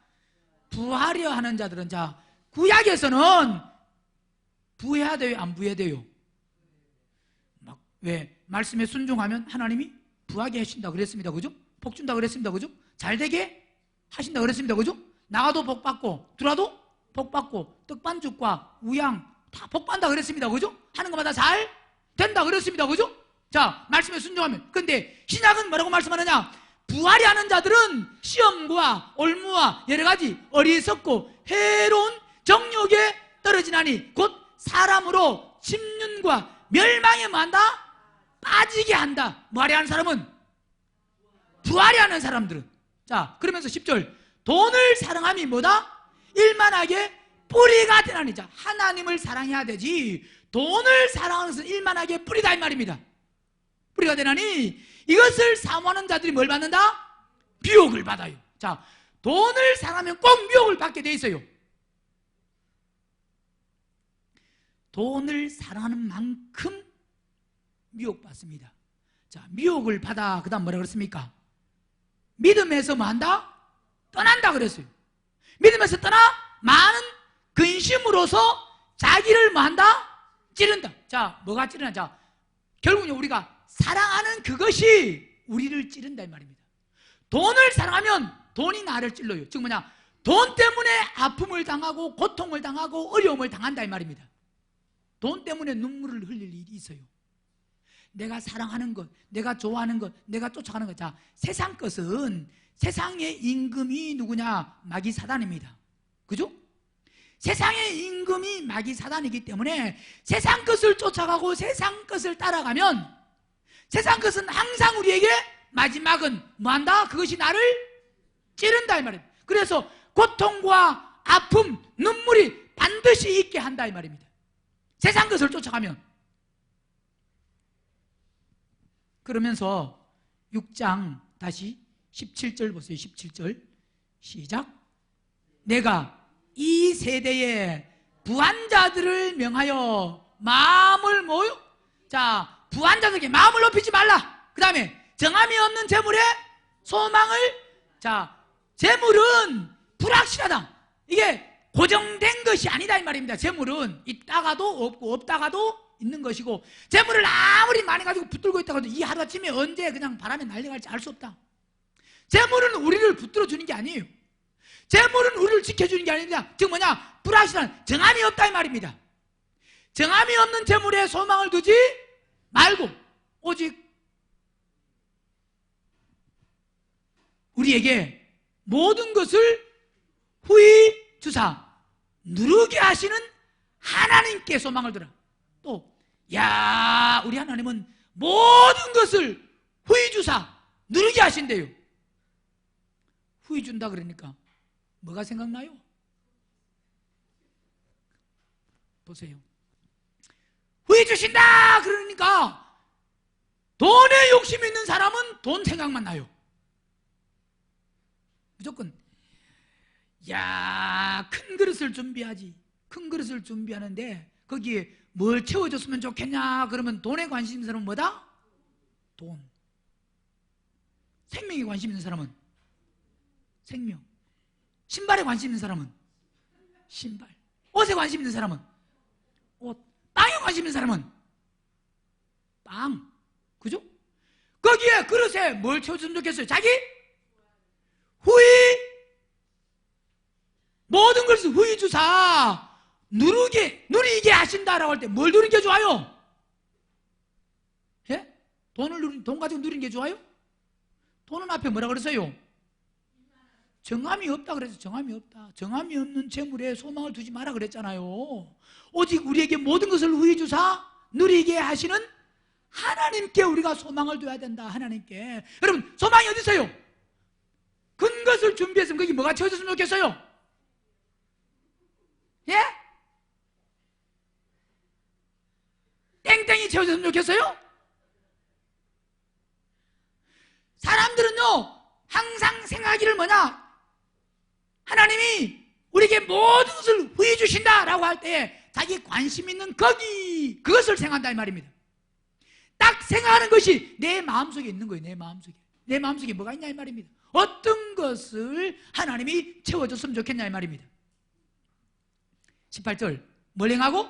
부하려 하는 자들은, 자, 구약에서는 부해야 돼요, 안 부해야 돼요? 막 왜 말씀에 순종하면 하나님이 부하게 하신다 그랬습니다. 그죠? 복 준다 그랬습니다. 그죠? 잘 되게 하신다 그랬습니다. 그죠? 나가도 복 받고 들어와도 복 받고 떡반죽과 우양 다 복 받는다 그랬습니다. 그죠? 하는 것마다 잘 된다 그랬습니다. 그죠? 자, 말씀에 순종하면. 근데 신약은 뭐라고 말씀하느냐? 부하려 하는 자들은 시험과 올무와 여러 가지 어리석고 해로운 정욕에 떨어지나니 곧 사람으로 심륜과 멸망에 만다 빠지게 한다. 부하려 하는 사람은, 부하려 하는 사람들은. 자, 그러면서 10절 돈을 사랑함이 뭐다? 일만하게 뿌리가 되나니. 자, 하나님을 사랑해야 되지 돈을 사랑하는 것은 일만하게 뿌리다 이 말입니다. 뿌리가 되나니 이것을 사모하는 자들이 뭘 받는다? 미혹을 받아요. 자, 돈을 사랑하면 꼭 미혹을 받게 돼 있어요. 돈을 사랑하는 만큼 미혹받습니다. 자, 미혹을 받아. 그 다음 뭐라 그랬습니까? 믿음에서 뭐 한다? 떠난다 그랬어요. 믿음에서 떠나 많은 근심으로서 자기를 뭐 한다? 찌른다. 자, 뭐가 찌르나? 자, 결국은 우리가 사랑하는 그것이 우리를 찌른다 이 말입니다. 돈을 사랑하면 돈이 나를 찔러요. 즉 뭐냐? 돈 때문에 아픔을 당하고 고통을 당하고 어려움을 당한다 이 말입니다. 돈 때문에 눈물을 흘릴 일이 있어요. 내가 사랑하는 것, 내가 좋아하는 것, 내가 쫓아가는 것. 자, 세상 것은 세상의 임금이 누구냐? 마귀 사단입니다. 그죠? 세상의 임금이 마귀 사단이기 때문에 세상 것을 쫓아가고 세상 것을 따라가면 세상 것은 항상 우리에게 마지막은 뭐한다? 그것이 나를 찌른다 이 말입니다. 그래서 고통과 아픔, 눈물이 반드시 있게 한다 이 말입니다. 세상 것을 쫓아가면. 그러면서 6장 다시 17절 보세요. 17절 시작. 내가 이 세대의 부한자들을 명하여 마음을 모여. 자, 부한자들에게 마음을 높이지 말라. 그 다음에 정함이 없는 재물에 소망을. 자, 재물은 불확실하다. 이게 고정된 것이 아니다 이 말입니다. 재물은 있다가도 없고 없다가도 있는 것이고, 재물을 아무리 많이 가지고 붙들고 있다가도 이 하루아침에 언제 그냥 바람에 날려갈지 알 수 없다. 재물은 우리를 붙들어 주는 게 아니에요. 재물은 우리를 지켜주는 게 아닙니다. 즉 뭐냐? 불확실한, 정함이 없다 이 말입니다. 정함이 없는 재물에 소망을 두지 말고 오직 우리에게 모든 것을 후히 주사 누르게 하시는 하나님께 소망을 두라. 또 야, 우리 하나님은 모든 것을 후히 주사 누르게 하신대요. 후히 준다 그러니까 뭐가 생각나요? 보세요. 후히 주신다 그러니까 돈에 욕심 있는 사람은 돈 생각만 나요. 무조건 야, 큰 그릇을 준비하지. 큰 그릇을 준비하는데 거기에 뭘 채워줬으면 좋겠냐? 그러면 돈에 관심 있는 사람은 뭐다? 돈. 생명에 관심 있는 사람은 생명. 신발에 관심 있는 사람은 신발. 옷에 관심 있는 사람은 옷. 빵에 관심 있는 사람은 빵. 그죠? 거기에 그릇에 뭘 채워줬으면 좋겠어요? 자기 후이. 모든 것을 후이 주사 누리게 하신다라고 할 때 뭘 누리는 게 좋아요? 예? 돈 가지고 누리는 게 좋아요? 돈은 앞에 뭐라 그랬어요? 정함이 없다 그래서 정함이 없다. 정함이 없는 재물에 소망을 두지 마라 그랬잖아요. 오직 우리에게 모든 것을 후히 주사 누리게 하시는 하나님께 우리가 소망을 둬야 된다. 하나님께. 여러분, 소망이 어디 있어요? 큰 것을 준비했으면 거기 뭐가 채워졌으면 좋겠어요? 예? 땡땡이 채워졌으면 좋겠어요? 사람들은요 항상 생각하기를 뭐냐? 하나님이 우리에게 모든 것을 후히 주신다 라고 할 때 자기 관심 있는 거기 그것을 생각한다 이 말입니다. 딱 생각하는 것이 내 마음속에 있는 거예요. 내 마음속에 뭐가 있냐 이 말입니다. 어떤 것을 하나님이 채워줬으면 좋겠냐 이 말입니다. 18절 뭘 행하고?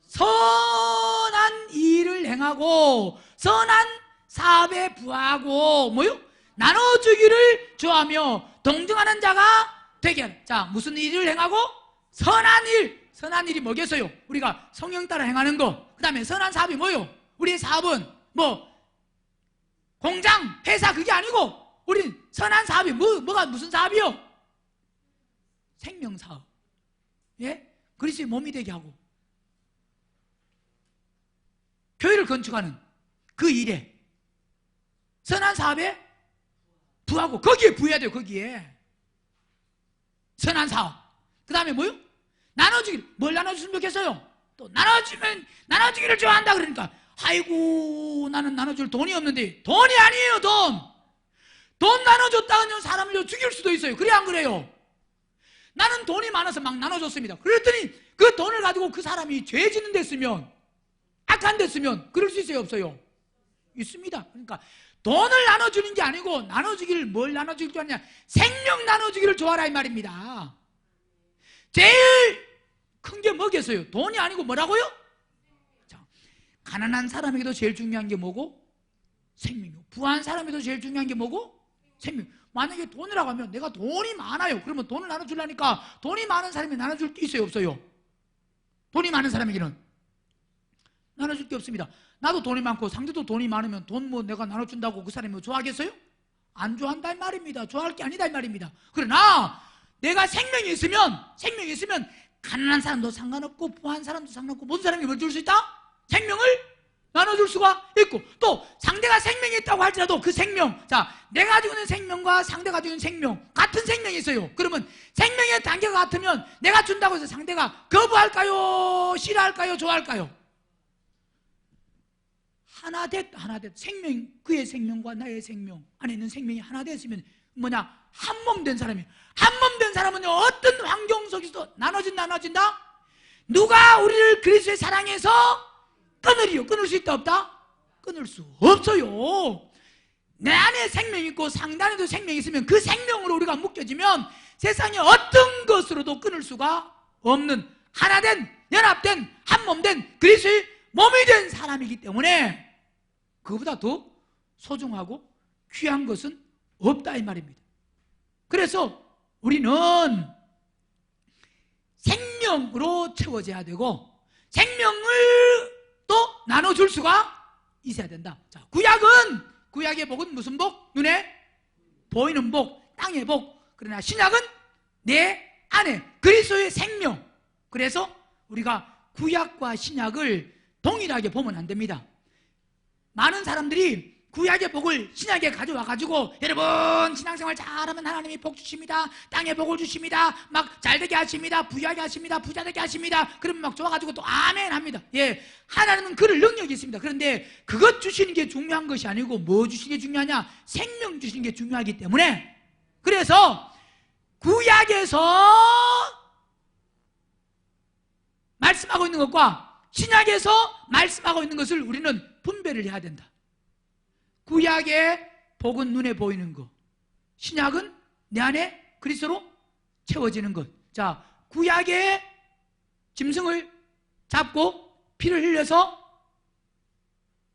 선한 일을 행하고 선한 사업에 부하고 뭐요? 나눠주기를 좋아하며 동정하는 자가 되게 하라. 자, 무슨 일을 행하고? 선한 일. 선한 일이 뭐겠어요? 우리가 성령 따라 행하는 거. 그 다음에 선한 사업이 뭐요? 우리의 사업은 뭐 공장, 회사 그게 아니고 우리 선한 사업이 뭐가 무슨 사업이요? 생명사업. 예? 그리스도의 몸이 되게 하고 교회를 건축하는 그 일에 선한 사업에 부하고 거기에 부해야 돼요. 거기에 선한 사업. 그 다음에 뭐요? 나눠주기. 뭘 나눠주시면 좋겠어요? 또 나눠주기를 좋아한다 그러니까 아이고 나는 나눠줄 돈이 없는데. 돈이 아니에요. 돈 나눠줬다가는 사람을 죽일 수도 있어요. 그래 안 그래요? 나는 돈이 많아서 막 나눠줬습니다. 그랬더니 그 돈을 가지고 그 사람이 죄 짓는 데 쓰면 악한 데 쓰면 그럴 수 있어요? 없어요? 있습니다. 그러니까 돈을 나눠주는 게 아니고 나눠주기를 뭘 나눠주길 좋아하냐? 생명 나눠주기를 좋아하라 이 말입니다. 제일 큰 게 뭐겠어요? 돈이 아니고 뭐라고요? 자, 가난한 사람에게도 제일 중요한 게 뭐고? 생명이고. 부한 사람에게도 제일 중요한 게 뭐고? 생명. 만약에 돈이라고 하면 내가 돈이 많아요. 그러면 돈을 나눠주려니까 돈이 많은 사람이 나눠줄 게 있어요? 없어요? 돈이 많은 사람에게는 나눠줄 게 없습니다. 나도 돈이 많고 상대도 돈이 많으면 돈 뭐 내가 나눠준다고 그 사람이 뭐 좋아하겠어요? 안 좋아한다 이 말입니다. 좋아할 게 아니다 이 말입니다. 그러나 내가 생명이 있으면 가난한 사람도 상관없고 부한 사람도 상관없고 모든 사람이 뭘 줄 수 있다? 생명을 나눠줄 수가 있고 또 상대가 생명이 있다고 할지라도 그 생명, 자, 내가 가지고 있는 생명과 상대가 가지고 있는 생명 같은 생명이 있어요. 그러면 생명의 단계가 같으면 내가 준다고 해서 상대가 거부할까요? 싫어할까요? 좋아할까요? 하나 됐 생명, 그의 생명과 나의 생명 안에 있는 생명이 하나 됐으면 뭐냐? 한 몸 된 사람이에요. 한 몸 된 사람은요 어떤 환경 속에서도 나눠진다? 누가 우리를 그리스도의 사랑해서 끊으리요? 끊을 수 있다 없다? 끊을 수 없어요. 내 안에 생명이 있고 상대 안에도 생명이 있으면 그 생명으로 우리가 묶여지면 세상의 어떤 것으로도 끊을 수가 없는 하나된, 연합된, 한 몸 된 그리스도의 몸이 된 사람이기 때문에 그보다 더 소중하고 귀한 것은 없다 이 말입니다. 그래서 우리는 생명으로 채워져야 되고 생명을 또 나눠줄 수가 있어야 된다. 자, 구약의 복은 무슨 복? 눈에 보이는 복, 땅의 복. 그러나 신약은 내 안에 그리스도의 생명. 그래서 우리가 구약과 신약을 동일하게 보면 안 됩니다. 많은 사람들이 구약의 복을 신약에 가져와가지고 여러분 신앙생활 잘하면 하나님이 복 주십니다. 땅의 복을 주십니다. 막 잘되게 하십니다. 부유하게 하십니다. 부자되게 하십니다. 그러면 막 좋아가지고 또 아멘 합니다. 예, 하나님은 그럴 능력이 있습니다. 그런데 그것 주시는 게 중요한 것이 아니고 뭐 주시는 게 중요하냐? 생명 주시는 게 중요하기 때문에 그래서 구약에서 말씀하고 있는 것과 신약에서 말씀하고 있는 것을 우리는 분별을 해야 된다. 구약의 복은 눈에 보이는 것, 신약은 내 안에 그리스도로 채워지는 것. 자, 구약의 짐승을 잡고 피를 흘려서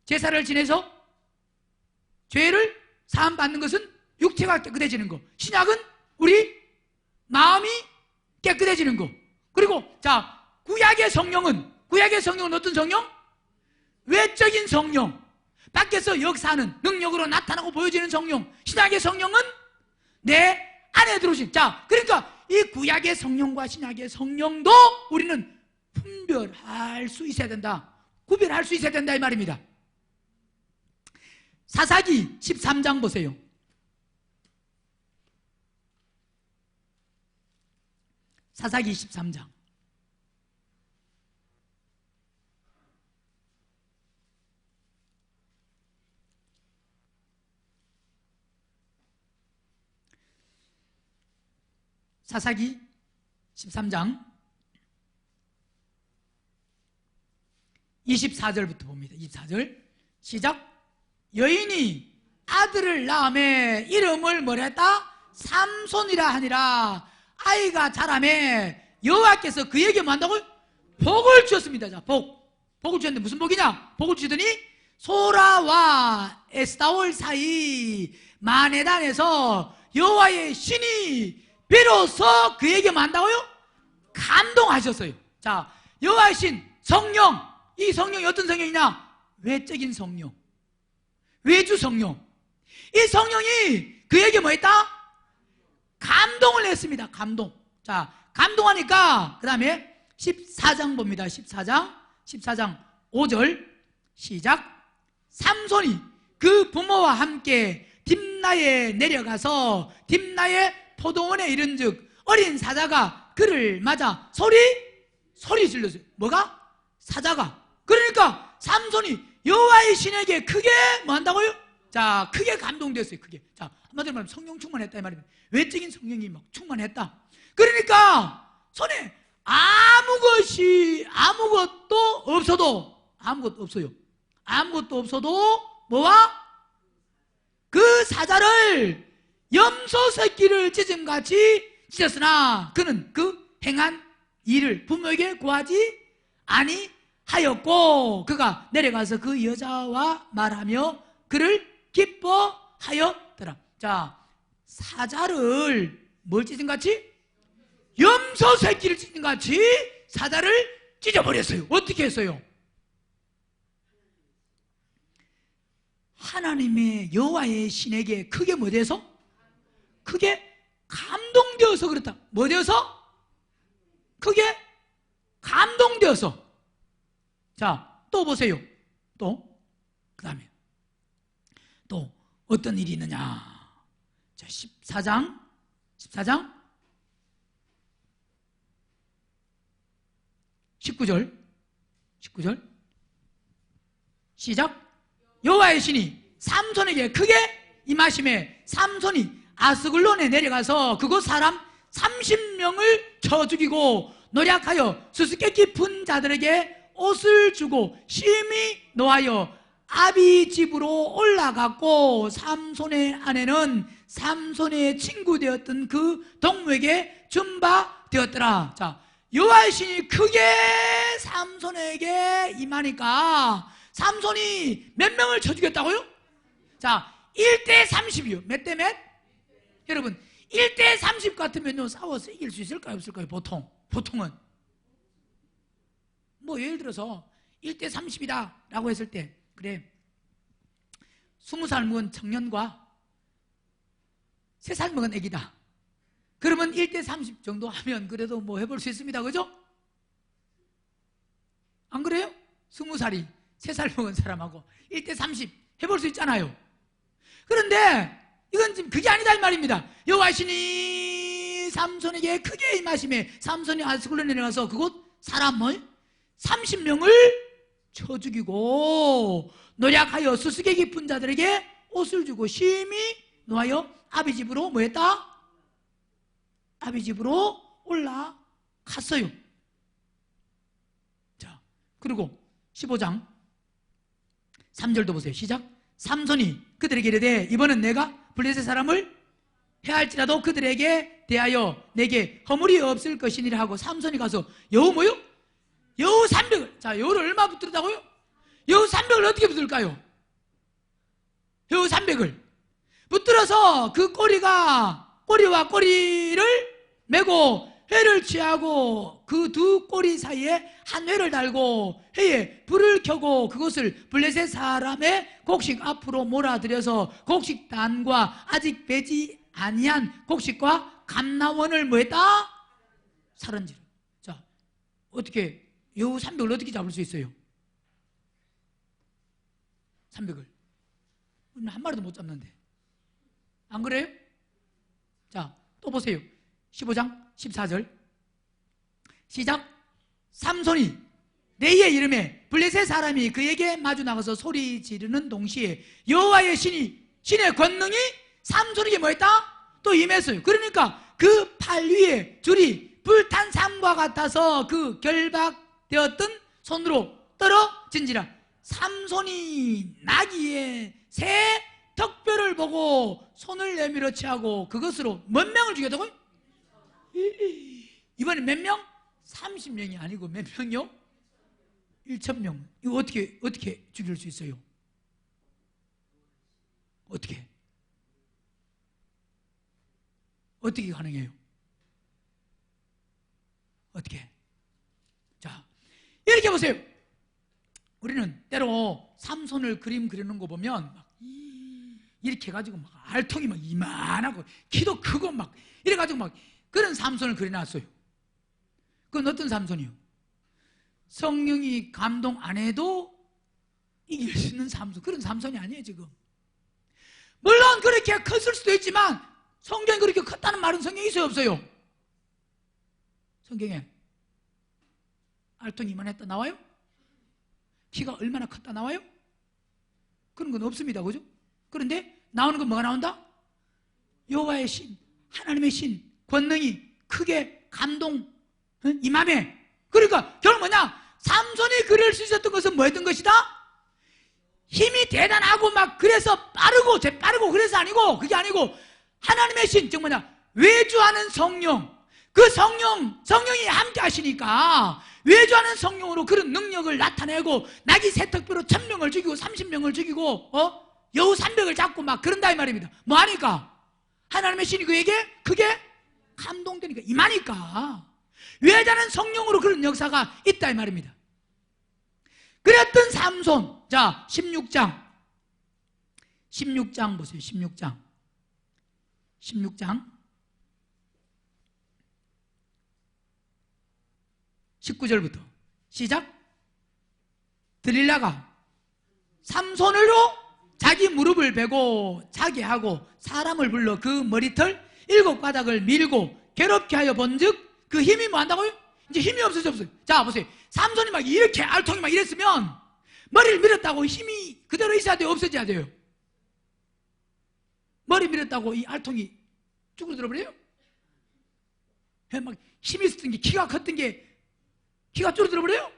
제사를 지내서 죄를 사함 받는 것은 육체가 깨끗해지는 것. 신약은 우리 마음이 깨끗해지는 것. 그리고 자, 구약의 성령은 어떤 성령? 외적인 성령, 밖에서 역사하는 능력으로 나타나고 보여지는 성령. 신약의 성령은 내 안에 들어오신. 자, 그러니까 이 구약의 성령과 신약의 성령도 우리는 분별할 수 있어야 된다, 구별할 수 있어야 된다 이 말입니다. 사사기 13장 보세요. 사사기 13장. 사사기 13장 24절부터 봅니다. 24절 시작. 여인이 아들을 낳음에 이름을 뭐라 했다? 삼손이라 하니라. 아이가 자라매 여호와께서 그에게 뭐 한다고요? 복을 주셨습니다. 자, 복을 주셨는데 무슨 복이냐? 복을 주시더니 소라와 에스타올 사이 마네단에서 여호와의 신이 비로소 그에게 뭐 한다고요? 감동하셨어요. 자, 여호와의 신, 성령. 이 성령이 어떤 성령이냐? 외적인 성령, 외주 성령. 이 성령이 그에게 뭐 했다? 감동을 했습니다. 감동. 자, 감동하니까 그 다음에 14장 봅니다. 14장 5절 시작. 삼손이 그 부모와 함께 딥나에 내려가서 딥나의 포도원에 이른즉 어린 사자가 그를 맞아 소리 질렀어요. 뭐가? 사자가. 그러니까 삼손이 여호와의 신에게 크게 뭐 한다고요? 자, 크게 감동됐어요. 크게. 자, 한마디로 말하면 성령 충만했다 이 말입니다. 외적인 성령이 막 충만했다. 그러니까 손에 아무것도 없어요. 아무것도 없어도 뭐와? 그 사자를 염소 새끼를 찢음같이 찢었으나 그는 그 행한 일을 부모에게 구하지 아니하였고 그가 내려가서 그 여자와 말하며 그를 기뻐하였더라. 자, 사자를 뭘 찢음같이? 염소 새끼를 찢음같이 사자를 찢어버렸어요. 어떻게 했어요? 하나님의 여호와의 신에게 크게 뭐 돼서? 크게 감동되어서 그렇다. 뭐 되어서? 크게 감동되어서. 자, 또 보세요. 또 그 다음에 또 어떤 일이 있느냐. 자, 14장 19절 시작. 여호와의 신이 삼손에게 크게 임하심에 삼손이 아스글론에 내려가서 그곳 사람 30명을 쳐 죽이고 노략하여 수수께 깊은 자들에게 옷을 주고 심히 노하여 아비 집으로 올라갔고 삼손의 아내는 삼손의 친구 되었던 그 동무에게 준 바 되었더라. 자, 여호와의 신이 크게 삼손에게 임하니까 삼손이 몇 명을 쳐 죽였다고요? 자, 1대 30이요. 몇 대 몇? 여러분, 1대 30 같으면요 싸워서 이길 수 있을까요? 없을까요? 보통은 뭐 예를 들어서 1대 30이다 라고 했을 때 그래 20살 먹은 청년과 3살 먹은 애기다. 그러면 1대 30 정도 하면 그래도 뭐 해볼 수 있습니다. 그죠? 안 그래요? 20살이 3살 먹은 사람하고 1대 30 해볼 수 있잖아요. 그런데 이건 지금 그게 아니다 이 말입니다. 여호와의 신이 삼손에게 크게 임하심에 삼손이 아스글론에 내려가서 그곳 사람 30명을 쳐 죽이고 노략하여 수수께 깊은 자들에게 옷을 주고 심히 노하여 아비 집으로 뭐 했다? 아비 집으로 올라갔어요. 자, 그리고 15장 3절도 보세요. 시작. 삼손이 그들에게 이르되 이번은 내가 블레셋 사람을 해할지라도 그들에게 대하여 내게 허물이 없을 것이니라 하고 삼손이 가서 여우 뭐요? 여우 300을. 자, 여우를 얼마 붙들었다고요? 여우 300을 어떻게 붙들까요? 여우 300을 붙들어서 그 꼬리와 꼬리를 메고 회를 취하고 그 두 꼬리 사이에 한 회를 달고 회에 불을 켜고 그것을 블레셋 사람의 곡식 앞으로 몰아들여서 곡식단과 아직 배지 아니한 곡식과 감나원을 뭐했다? 살은지라. 자, 어떻게 여우 300을 어떻게 잡을 수 있어요? 300을 한 마리도 못 잡는데, 안 그래요? 자, 또 보세요. 15장 14절 시작. 삼손이 레이의 이름에 블레셋 사람이 그에게 마주 나가서 소리 지르는 동시에 여호와의 신의 권능이 삼손에게 뭐했다? 또 임했어요. 그러니까 그 팔 위에 줄이 불탄 삼과 같아서 그 결박되었던 손으로 떨어진지라. 삼손이 나귀의 새 턱뼈를 보고 손을 내밀어 취하고 그것으로 몇 명을 죽였다고요? 이번에 몇 명? 30명이 아니고 몇 명이요? 1,000명. 이거 어떻게 죽일 수 있어요? 어떻게 가능해요? 어떻게? 자, 이렇게 보세요. 우리는 때로 삼손을 그림 그리는 거 보면 막 이렇게 해가지고 막 알통이 막 이만하고 키도 크고 막 이래가지고 막 그런 삼손을 그려놨어요. 그건 어떤 삼손이요? 성령이 감동 안 해도 이길 수 있는 삼손. 그런 삼손이 아니에요 지금. 물론 그렇게 컸을 수도 있지만 성경이 그렇게 컸다는 말은 성경에 있어요 없어요? 성경에 알통이 이만했다 나와요? 키가 얼마나 컸다 나와요? 그런 건 없습니다. 그죠? 그런데 나오는 건 뭐가 나온다? 여호와의 신, 하나님의 신, 권능이 크게 감동 임함에. 그러니까 결국 뭐냐? 삼손이 그릴 수 있었던 것은 뭐였던 것이다? 힘이 대단하고 막 그래서 빠르고 재빠르고 그래서 아니고, 그게 아니고 하나님의 신, 즉 뭐냐? 외주하는 성령. 그 성령이 함께 하시니까 외주하는 성령으로 그런 능력을 나타내고 나귀 세턱뼈로 1,000명을 죽이고 30명을 죽이고 여우 300을 잡고 막 그런다 이 말입니다. 뭐 하니까? 하나님의 신이 그에게 크게 감동되니까, 임하니까. 외자는 성령으로 그런 역사가 있다 이 말입니다. 그랬던 삼손. 자, 16장 보세요. 16장 19절부터 시작. 들릴라가 삼손으로 자기 무릎을 베고 자게 하고 사람을 불러 그 머리털 7가닥을 밀고 괴롭게 하여 본즉 그 힘이 뭐 한다고요? 이제 힘이 없어요. 자, 보세요. 삼손이 막 이렇게 알통이 막 이랬으면 머리를 밀었다고 힘이 그대로 있어야 돼요? 없어져야 돼요? 머리 밀었다고 이 알통이 쭈그러들어 버려요? 막 힘이 있었던 게, 키가 컸던 게 키가 줄어들어 버려요?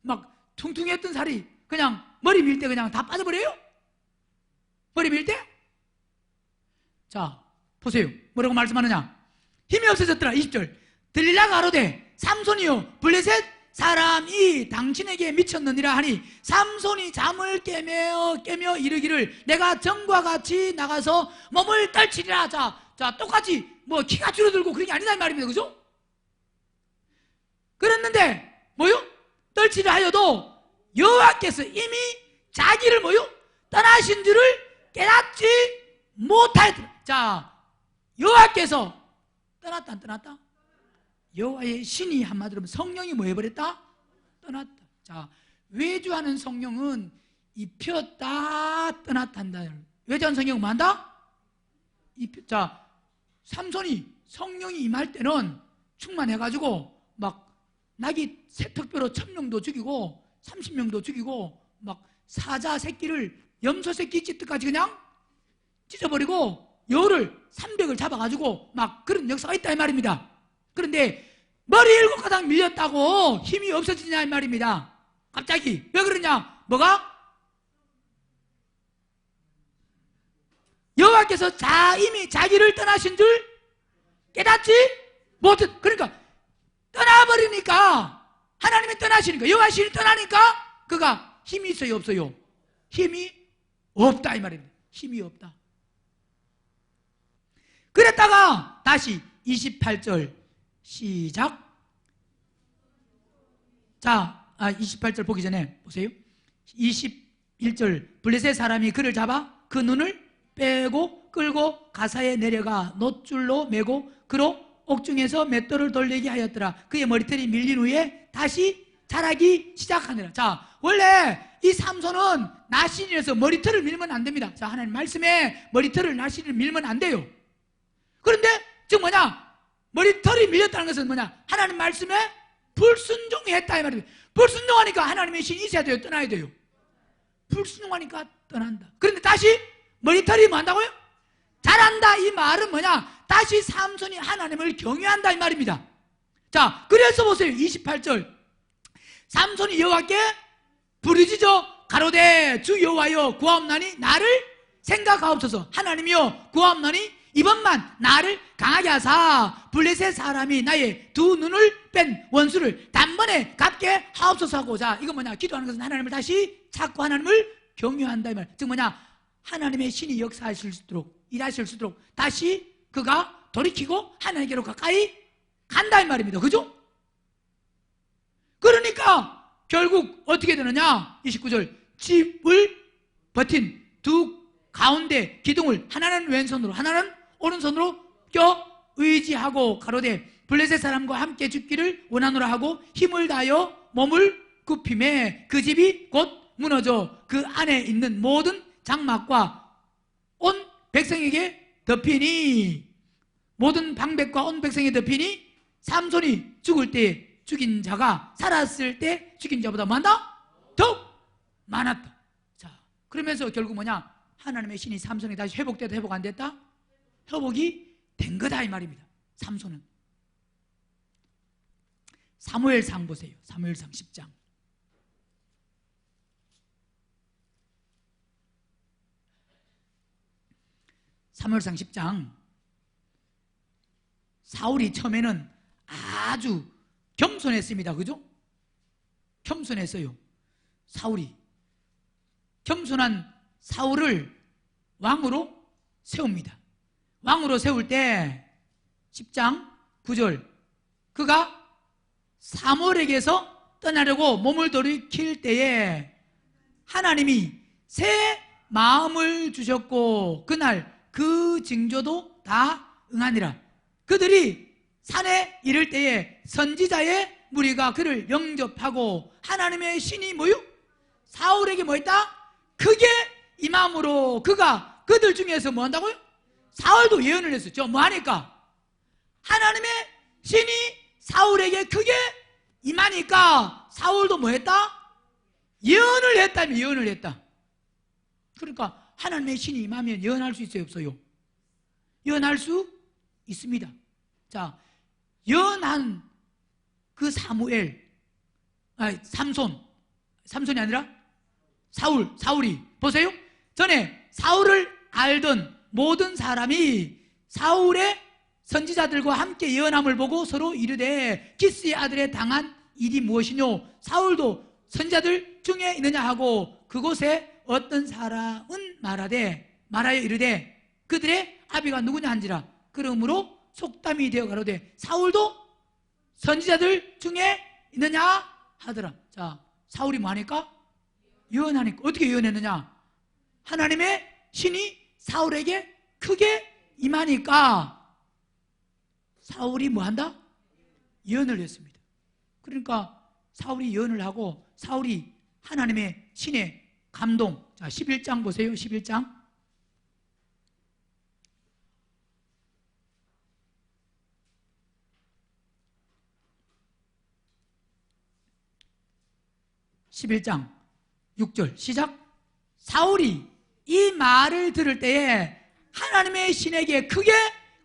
막 퉁퉁했던 살이 그냥 머리 밀 때 그냥 다 빠져버려요? 머리 밀 때? 자, 보세요. 뭐라고 말씀하느냐? 힘이 없어졌더라. 20절. 들릴라가 가로되 삼손이요 블레셋 사람이 당신에게 미쳤느니라 하니 삼손이 잠을 깨며 이르기를 내가 전과 같이 나가서 몸을 떨치리라. 자, 똑같이 뭐 키가 줄어들고 그런 게 아니다 이 말입니다. 그죠? 그랬는데 뭐요? 떨치려 하여도 여호와께서 이미 자기를 뭐요? 떠나신 줄을 깨닫지 못하였더라. 자, 여호와께서 떠났다 안 떠났다? 여호와의 신이 한마디로 성령이 뭐 해버렸다? 떠났다. 자, 외주하는 성령은 입혔다 떠났다 한다. 외주하는 성령은 뭐 한다? 자, 삼손이 성령이 임할 때는 충만해가지고 막 나귀 세턱뼈로 1,000명도 죽이고 30명도 죽이고 막 사자 새끼를 염소 새끼 찢듯까지 그냥 찢어버리고 여우를 300을 잡아가지고 막 그런 역사가 있다 이 말입니다. 그런데 머리 7가닥 밀렸다고 힘이 없어지냐 이 말입니다. 갑자기. 왜 그러냐? 뭐가? 여호와께서 이미 자기를 떠나신 줄 깨닫지 못했. 그러니까 떠나버리니까, 하나님이 떠나시니까, 여호와 신이 떠나니까 그가 힘이 있어요 없어요? 힘이 없다 이 말입니다. 힘이 없다. 그랬다가 다시 28절 시작. 자, 28절 보기 전에 보세요. 21절 블레셋 사람이 그를 잡아 그 눈을 빼고 끌고 가사에 내려가 놋줄로 매고 그로 옥중에서 맷돌을 돌리게 하였더라. 그의 머리털이 밀린 후에 다시 자라기 시작하니라. 자, 원래 이 삼손은 나신이라서 머리털을 밀면 안 됩니다. 자, 하나님 말씀에 머리털을 나신을 밀면 안 돼요. 그런데 지금 뭐냐? 머리털이 밀렸다는 것은 뭐냐? 하나님 말씀에 불순종했다 이 말입니다. 불순종하니까 하나님의 신이 있어야 돼요? 떠나야 돼요? 불순종하니까 떠난다. 그런데 다시 머리털이 뭐 한다고요? 자란다. 이 말은 뭐냐? 다시 삼손이 하나님을 경외한다 이 말입니다. 자, 그래서 보세요. 28절 삼손이 여호와께 부르짖어 가로되 주 여호와여 구하옵나니 나를 생각하옵소서. 하나님이여 구하옵나니 이번만 나를 강하게 하사 블레셋 사람이 나의 두 눈을 뺀 원수를 단번에 갚게 하옵소서 하고. 자, 이거 뭐냐? 기도하는 것은 하나님을 다시 찾고 하나님을 경외한다 이 말. 즉 뭐냐? 하나님의 신이 역사하실 수 있도록, 일하실 수 있도록 다시 그가 돌이키고 하나님께로 가까이 간다 이 말입니다. 그죠? 그러니까 결국 어떻게 되느냐? 29절 집을 버틴 두 가운데 기둥을 하나는 왼손으로 하나는 오른손으로 껴 의지하고 가로되 블레셋 사람과 함께 죽기를 원하노라 하고 힘을 다하여 몸을 굽힘에 그 집이 곧 무너져 그 안에 있는 모든 장막과 온 백성에게 덮이니, 모든 방백과 온 백성에 덮이니 삼손이 죽을 때 죽인 자가 살았을 때 죽인 자보다 많다? 더욱 많았다. 자, 그러면서 결국 뭐냐? 하나님의 신이 삼손이 다시 회복됐다 회복 안 됐다? 회복이 된 거다 이 말입니다. 삼손은. 사무엘상 보세요. 사무엘상 10장. 사무엘상 10장. 사울이 처음에는 아주 겸손했습니다. 그죠? 겸손했어요. 사울이. 겸손한 사울을 왕으로 세웁니다. 왕으로 세울 때 10장 9절 그가 사무엘에게서 떠나려고 몸을 돌이킬 때에 하나님이 새 마음을 주셨고 그날 그 징조도 다 응하니라. 그들이 산에 이를 때에 선지자의 무리가 그를 영접하고 하나님의 신이 뭐요? 사울에게 뭐 했다? 크게 임함으로 그가 그들 중에서 뭐 한다고요? 사울도 예언을 했었죠. 뭐 하니까? 하나님의 신이 사울에게 크게 임하니까 사울도 뭐 했다? 예언을 했다며. 예언을 했다. 그러니까 하나님의 신이 임하면 예언할 수 있어요 없어요? 예언할 수 있습니다. 자, 예언한 그 삼손이 아니라 사울이 보세요. 전에 사울을 알던 모든 사람이 사울의 선지자들과 함께 예언함을 보고 서로 이르되 기스의 아들에 당한 일이 무엇이뇨? 사울도 선지자들 중에 있느냐 하고 그곳에 어떤 사람은 말하여 이르되 그들의 아비가 누구냐 한지라. 그러므로 속담이 되어 가로되 사울도 선지자들 중에 있느냐 하더라. 자, 사울이 뭐 하니까? 예언하니까. 어떻게 예언했느냐? 하나님의 신이 사울에게 크게 임하니까 사울이 뭐 한다? 예언을 했습니다. 그러니까 사울이 예언을 하고 사울이 하나님의 신의 감동. 자, 11장 보세요. 11장. (11장) 6절 시작. 사울이 이 말을 들을 때에 하나님의 신에게 크게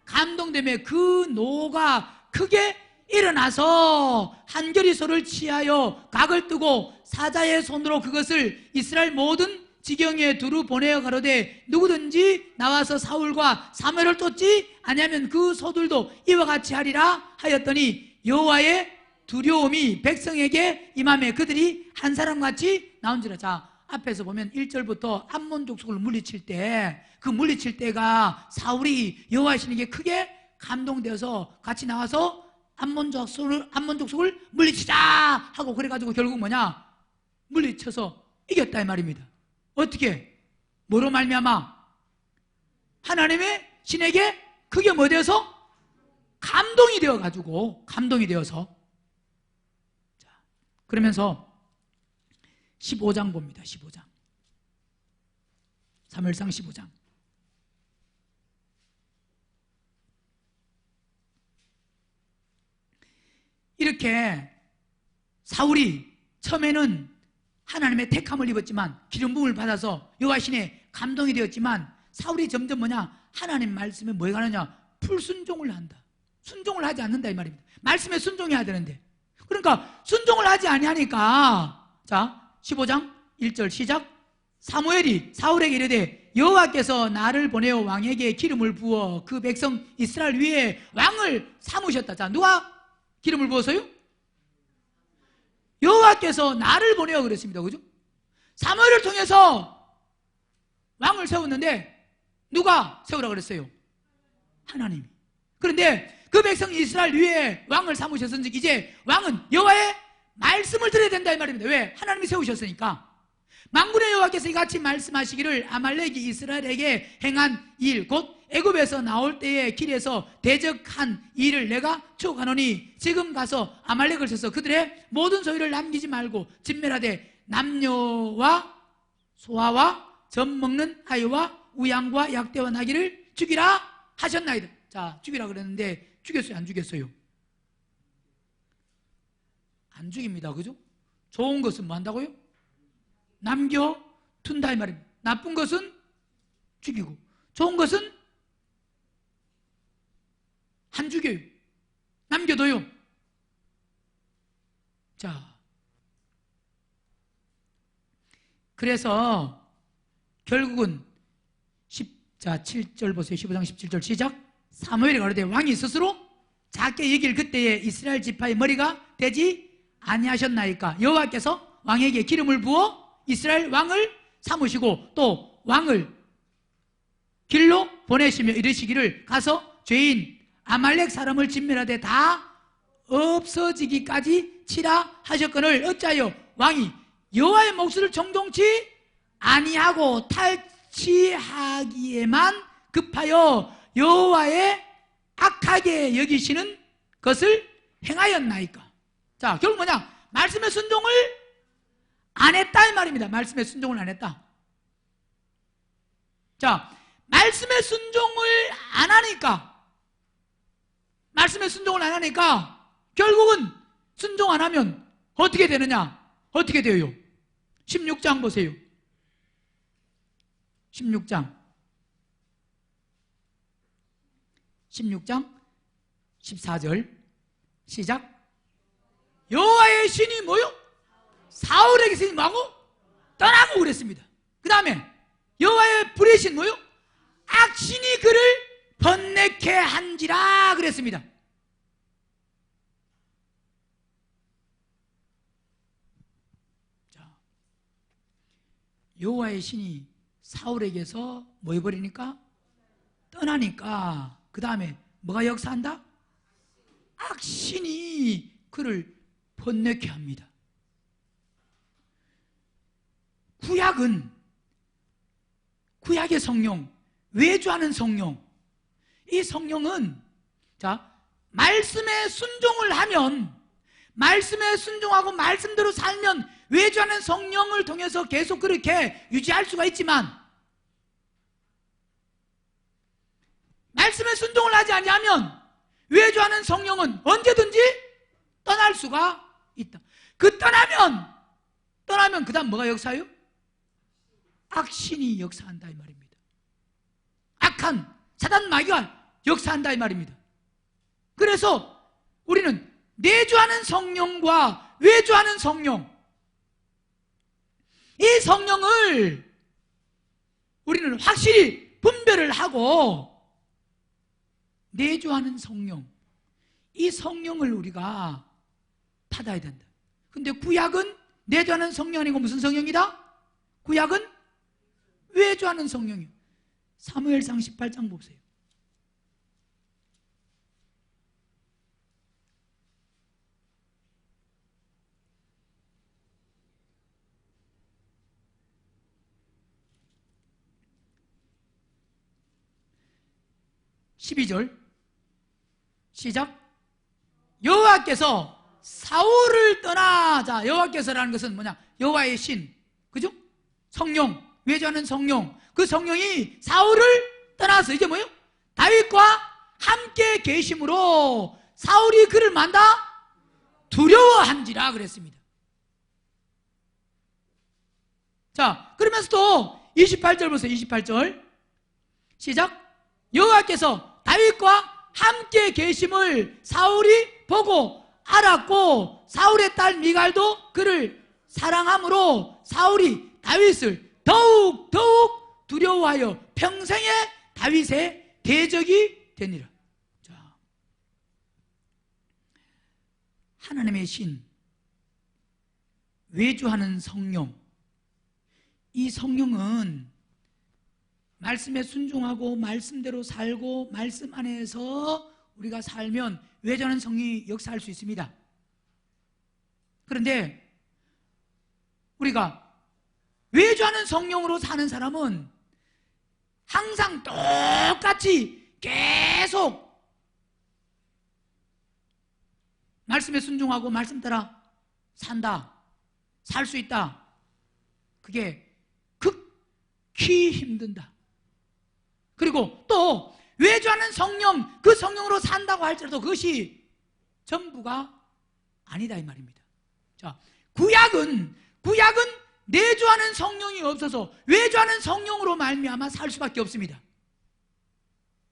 감동되며 그 노가 크게 일어나서 한결이 소를 취하여 각을 뜨고 사자의 손으로 그것을 이스라엘 모든 지경에 두루 보내어 가로되 누구든지 나와서 사울과 사무엘을 쫓지 아니하면 그 소들도 이와 같이 하리라 하였더니 여호와의 두려움이 백성에게 임하매 그들이 한 사람같이 나온지라. 자, 앞에서 보면 1절부터 암몬 족속을 물리칠 때, 그 물리칠 때가 사울이 여호와의 신에게 크게 감동되어서 같이 나와서 암몬 족속을 물리치자 하고 그래가지고 결국 뭐냐? 물리쳐서 이겼다 이 말입니다. 어떻게? 뭐로 말미암아? 하나님의 신에게 그게 뭐 되어서? 감동이 되어가지고, 감동이 되어서. 자, 그러면서 15장 봅니다. 15장. 사무엘상 15장. 이렇게 사울이 처음에는 하나님의 택함을 입었지만 기름 부음을 받아서 여호와 신의 감동이 되었지만 사울이 점점 뭐냐? 하나님 말씀에 뭐에 가느냐? 불순종을 한다. 순종을 하지 않는다 이 말입니다. 말씀에 순종해야 되는데, 그러니까 순종을 하지 아니하니까, 자 15장 1절 시작. 사무엘이 사울에게 이르되 여호와께서 나를 보내어 왕에게 기름을 부어 그 백성 이스라엘 위에 왕을 삼으셨다. 자, 누가 기름을 부어서요? 여호와께서 나를 보내어 그랬습니다. 그죠? 사무엘을 통해서 왕을 세웠는데 누가 세우라 그랬어요? 하나님이. 그런데 그 백성 이스라엘 위에 왕을 삼으셨은즉 이제 왕은 여호와의 말씀을 들어야 된다 이 말입니다. 왜? 하나님이 세우셨으니까. 만군의 여호와께서 이같이 말씀하시기를 아말렉이 이스라엘에게 행한 일 곧 애굽에서 나올 때의 길에서 대적한 일을 내가 추억하노니 지금 가서 아말렉을 쳐서 그들의 모든 소유를 남기지 말고 진멸하되 남녀와 소아와 젖 먹는 아이와 우양과 약대와 나귀를 죽이라 하셨나이다. 자, 죽이라 그랬는데 죽였어요? 안 죽였어요? 안 죽입니다. 그죠? 좋은 것은 뭐 한다고요? 남겨둔다 이 말입니다. 나쁜 것은 죽이고 좋은 것은 안 죽여요. 남겨둬요. 자, 그래서 결국은 7절 보세요. 15장 17절 시작. 사무엘이 가로되 왕이 스스로 작게 여길 그때에 이스라엘 지파의 머리가 되지 아니하셨나이까. 여호와께서 왕에게 기름을 부어 이스라엘 왕을 삼으시고 또 왕을 길로 보내시며 이르시기를 가서 죄인 아말렉 사람을 진멸하되 다 없어지기까지 치라 하셨거늘 어찌하여 왕이 여호와의 목소리를 정동치 아니하고 탈취하기에만 급하여 여호와의 악하게 여기시는 것을 행하였나이까. 자, 결국 뭐냐? 말씀의 순종을 안 했다 이 말입니다. 말씀의 순종을 안 했다. 자, 말씀의 순종을 안 하니까, 말씀의 순종을 안 하니까 결국은 순종 안 하면 어떻게 되느냐? 어떻게 돼요? 16장 보세요. 16장 14절 시작. 여호와의 신이 뭐요? 사울에게 신이 뭐하고? 떠나고 그랬습니다. 그 다음에 여호와의 불의 신 뭐요? 악신이 그를 번뇌케 한지라 그랬습니다. 자, 여호와의 신이 사울에게서 뭐 해버리니까? 떠나니까 그 다음에 뭐가 역사한다? 악신이 그를 번뇌케 합니다. 구약의 성령, 외주하는 성령, 이 성령은 자, 말씀에 순종을 하면, 말씀에 순종하고 말씀대로 살면 외주하는 성령을 통해서 계속 그렇게 유지할 수가 있지만, 말씀에 순종을 하지 아니하면 외주하는 성령은 언제든지 떠날 수가 있다. 그 떠나면 그 다음 뭐가 역사해요? 악신이 역사한다 이 말입니다. 악한 사단 마귀가 역사한다 이 말입니다. 그래서 우리는 내주하는 성령과 외주하는 성령, 이 성령을 우리는 확실히 분별을 하고 내주하는 성령, 이 성령을 우리가 받아야 된다. 근데 구약은 내주하는 성령이 아니고 무슨 성령이다? 구약은 외주하는 성령이요. 사무엘상 18장 보세요. (12절) 시작. 여호와께서 사울을 떠나자. 여호와께서라는 것은 뭐냐? 여호와의 신, 그죠? 성령, 외주하는 성령. 그 성령이 사울을 떠나서 이제 뭐예요? 다윗과 함께 계심으로 사울이 그를 만다 두려워한지라 그랬습니다. 자, 그러면서 또 28절 보세요. 28절 시작. 여호와께서 다윗과 함께 계심을 사울이 보고 알았고 사울의 딸 미갈도 그를 사랑함으로 사울이 다윗을 더욱 두려워하여 평생에 다윗의 대적이 되니라. 자, 하나님의 신, 외주하는 성령, 이 성령은 말씀에 순종하고 말씀대로 살고 말씀 안에서 우리가 살면 외주하는 성령이 역사할 수 있습니다. 그런데 우리가 외주하는 성령으로 사는 사람은 항상 똑같이 계속 말씀에 순종하고 말씀 따라 산다, 살 수 있다. 그게 극히 힘든다. 그리고 또 외주하는 성령, 그 성령으로 산다고 할지라도 그것이 전부가 아니다 이 말입니다. 자, 구약은 내주하는 성령이 없어서 외주하는 성령으로 말미암아 살 수밖에 없습니다.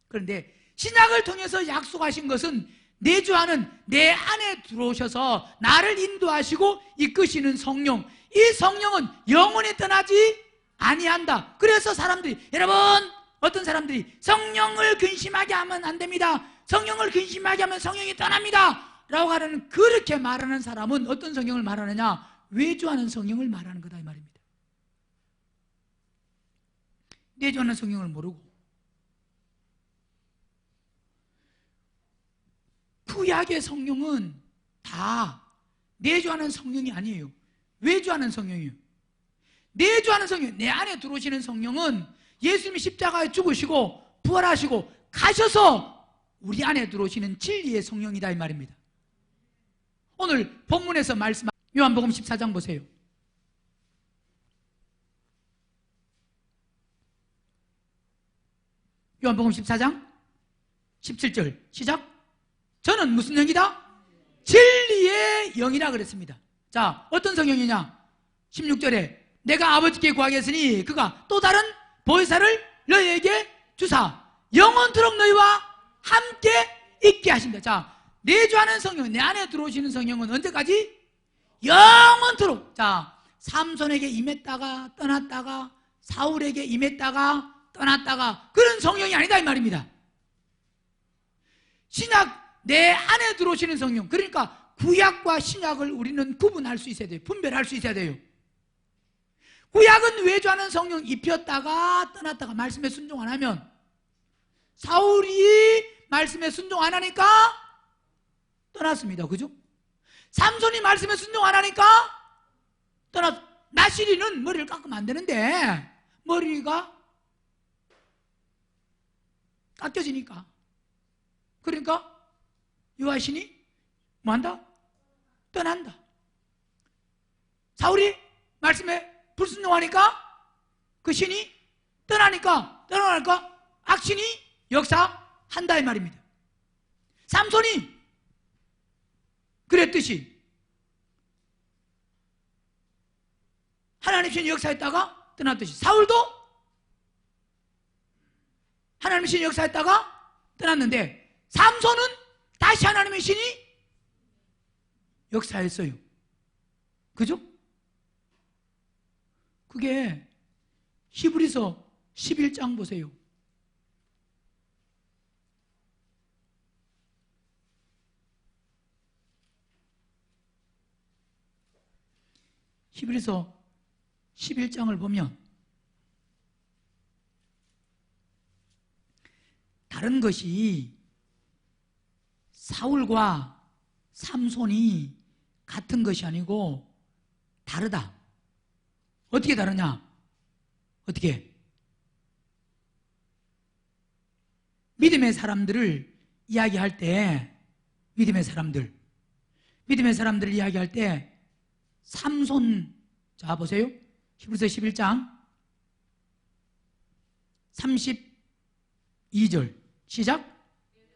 그런데 신약을 통해서 약속하신 것은 내주하는, 내 안에 들어오셔서 나를 인도하시고 이끄시는 성령, 이 성령은 영원히 떠나지 아니한다. 그래서 사람들이, 여러분, 어떤 사람들이 성령을 근심하게 하면 안 됩니다, 성령을 근심하게 하면 성령이 떠납니다 라고 하는, 그렇게 말하는 사람은 어떤 성령을 말하느냐? 외주하는 성령을 말하는 거다 이 말입니다. 내주하는 성령을 모르고 구약의 성령은 다 내주하는 성령이 아니에요. 외주하는 성령이에요. 내주하는 성령, 내 안에 들어오시는 성령은 예수님이 십자가에 죽으시고 부활하시고 가셔서 우리 안에 들어오시는 진리의 성령이다 이 말입니다. 오늘 본문에서 말씀한 요한복음 14장 보세요. 요한복음 14장 17절 시작. 저는 무슨 영이다? 진리의 영이라 그랬습니다. 자, 어떤 성령이냐? 16절에 내가 아버지께 구하겠으니 그가 또 다른 보혜사를 너희에게 주사 영원토록 너희와 함께 있게 하신다. 자, 내주하는 성령, 내 안에 들어오시는 성령은 언제까지? 영원토록. 자, 삼손에게 임했다가 떠났다가 사울에게 임했다가 떠났다가 그런 성령이 아니다 이 말입니다. 신약, 내 안에 들어오시는 성령, 그러니까 구약과 신약을 우리는 구분할 수 있어야 돼요. 분별할 수 있어야 돼요. 구약은 외주하는 성령 입혔다가 떠났다가 말씀에 순종 안 하면, 사울이 말씀에 순종 안 하니까 떠났습니다. 그죠? 삼손이 말씀에 순종 안 하니까 나시리는 머리를 깎으면 안 되는데 머리가 깎여지니까, 그러니까 요아신이 뭐한다? 떠난다. 사울이 말씀에 불순종하니까 그 신이 떠나니까 악신이 역사한다 이 말입니다. 삼손이 그랬듯이 하나님 신이 역사했다가 떠났듯이 사울도 하나님 신이 역사했다가 떠났는데 삼손은 다시 하나님의 신이 역사했어요. 그죠? 그게 히브리서 11장 보세요. 히브리서 11장을 보면 다른 것이 사울과 삼손이 같은 것이 아니고 다르다. 어떻게 다르냐? 어떻게? 믿음의 사람들을 이야기할 때, 믿음의 사람들을 이야기할 때 삼손, 자 보세요. 히브리서 11장 32절 시작.